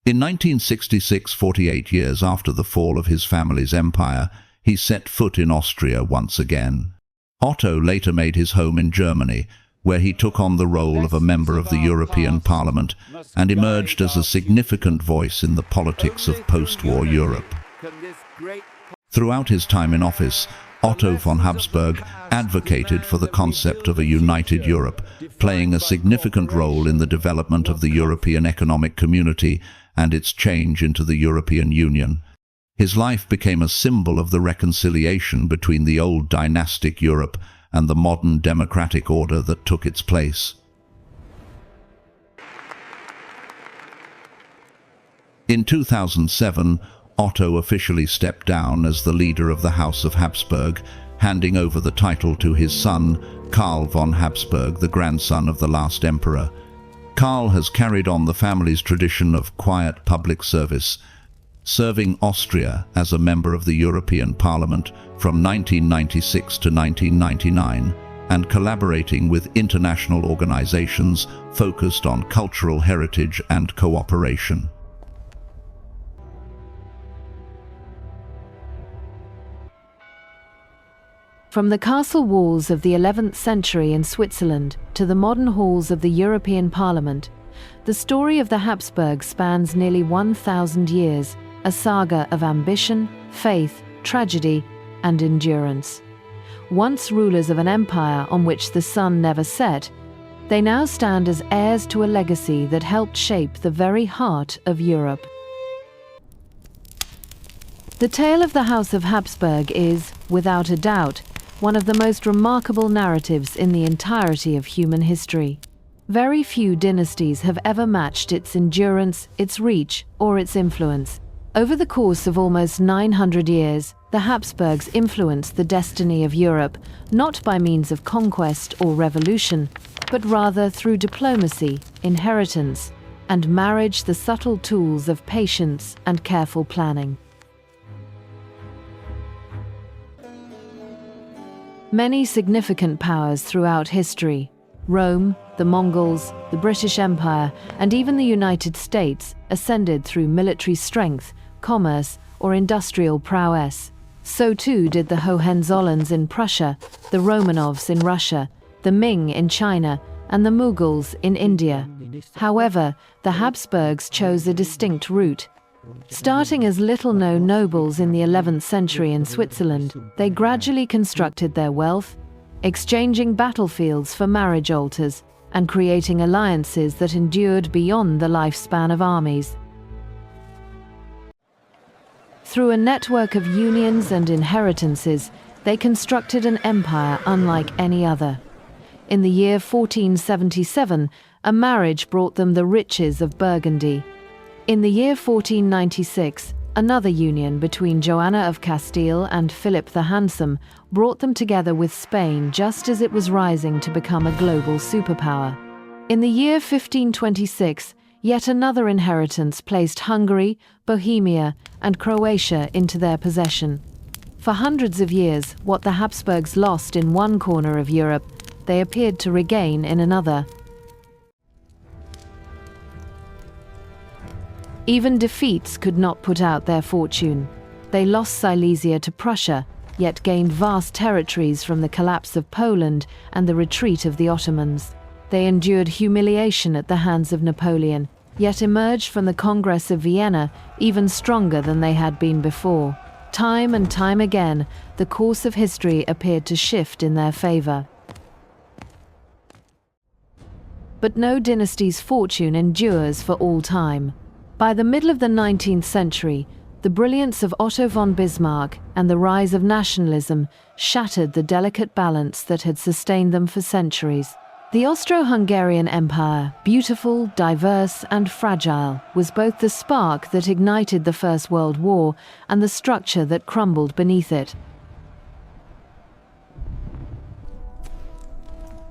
In 1966, 48 years after the fall of his family's empire, he set foot in Austria once again. Otto later made his home in Germany, where he took on the role of a member of the European Parliament and emerged as a significant voice in the politics of post-war Europe. Throughout his time in office, Otto von Habsburg advocated for the concept of a united Europe, playing a significant role in the development of the European Economic Community and its change into the European Union. His life became a symbol of the reconciliation between the old dynastic Europe and the modern democratic order that took its place. In 2007, Otto officially stepped down as the leader of the House of Habsburg, handing over the title to his son, Karl von Habsburg, the grandson of the last emperor. Karl has carried on the family's tradition of quiet public service, serving Austria as a member of the European Parliament from 1996 to 1999, and collaborating with international organizations focused on cultural heritage and cooperation. From the castle walls of the 11th century in Switzerland to the modern halls of the European Parliament, the story of the Habsburgs spans nearly 1,000 years, a saga of ambition, faith, tragedy, and endurance. Once rulers of an empire on which the sun never set, They now stand as heirs to a legacy that helped shape the very heart of Europe. The tale of the House of Habsburg is, without a doubt, one of the most remarkable narratives in the entirety of human history. Very few dynasties have ever matched its endurance, its reach, or its influence. Over the course of almost 900 years, the Habsburgs influenced the destiny of Europe, not by means of conquest or revolution, but rather through diplomacy, inheritance, and marriage, the subtle tools of patience and careful planning. Many significant powers throughout history, Rome, the Mongols, the British Empire, and even the United States, ascended through military strength, commerce, or industrial prowess. So too did the Hohenzollerns in Prussia, the Romanovs in Russia, the Ming in China, and the Mughals in India. However, the Habsburgs chose a distinct route. Starting as little-known nobles in the 11th century in Switzerland, they gradually constructed their wealth, exchanging battlefields for marriage altars, and creating alliances that endured beyond the lifespan of armies. Through a network of unions and inheritances, they constructed an empire unlike any other. In the year 1477, a marriage brought them the riches of Burgundy. In the year 1496, another union between Joanna of Castile and Philip the Handsome brought them together with Spain just as it was rising to become a global superpower. In the year 1526, yet another inheritance placed Hungary, Bohemia, and Croatia into their possession. For hundreds of years, what the Habsburgs lost in one corner of Europe, they appeared to regain in another. Even defeats could not put out their fortune. They lost Silesia to Prussia, yet gained vast territories from the collapse of Poland and the retreat of the Ottomans. They endured humiliation at the hands of Napoleon, yet emerged from the Congress of Vienna even stronger than they had been before. Time and time again, the course of history appeared to shift in their favor. But no dynasty's fortune endures for all time. By the middle of the 19th century, the brilliance of Otto von Bismarck and the rise of nationalism shattered the delicate balance that had sustained them for centuries. The Austro-Hungarian Empire, beautiful, diverse, and fragile, was both the spark that ignited the First World War and the structure that crumbled beneath it.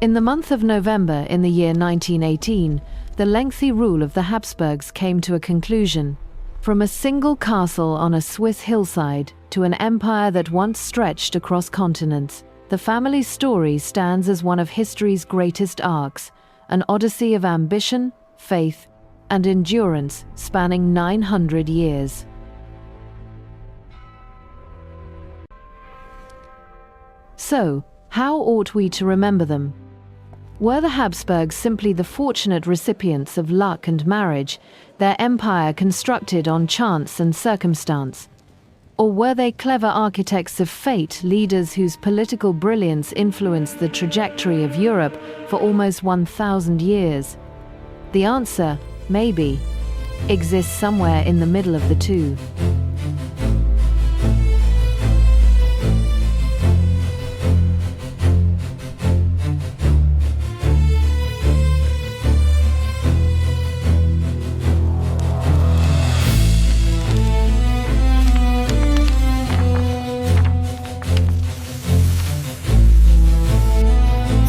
In the month of November in the year 1918, the lengthy rule of the Habsburgs came to a conclusion. From a single castle on a Swiss hillside to an empire that once stretched across continents, the family's story stands as one of history's greatest arcs, an odyssey of ambition, faith, and endurance spanning 900 years. So, how ought we to remember them? Were the Habsburgs simply the fortunate recipients of luck and marriage, their empire constructed on chance and circumstance? Or were they clever architects of fate, leaders whose political brilliance influenced the trajectory of Europe for almost 1,000 years? The answer, maybe, exists somewhere in the middle of the two.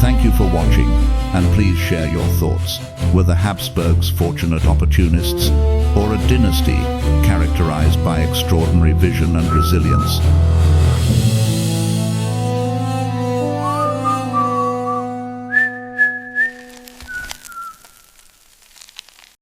Thank you for watching, and please share your thoughts. Were the Habsburgs fortunate opportunists, or a dynasty characterized by extraordinary vision and resilience?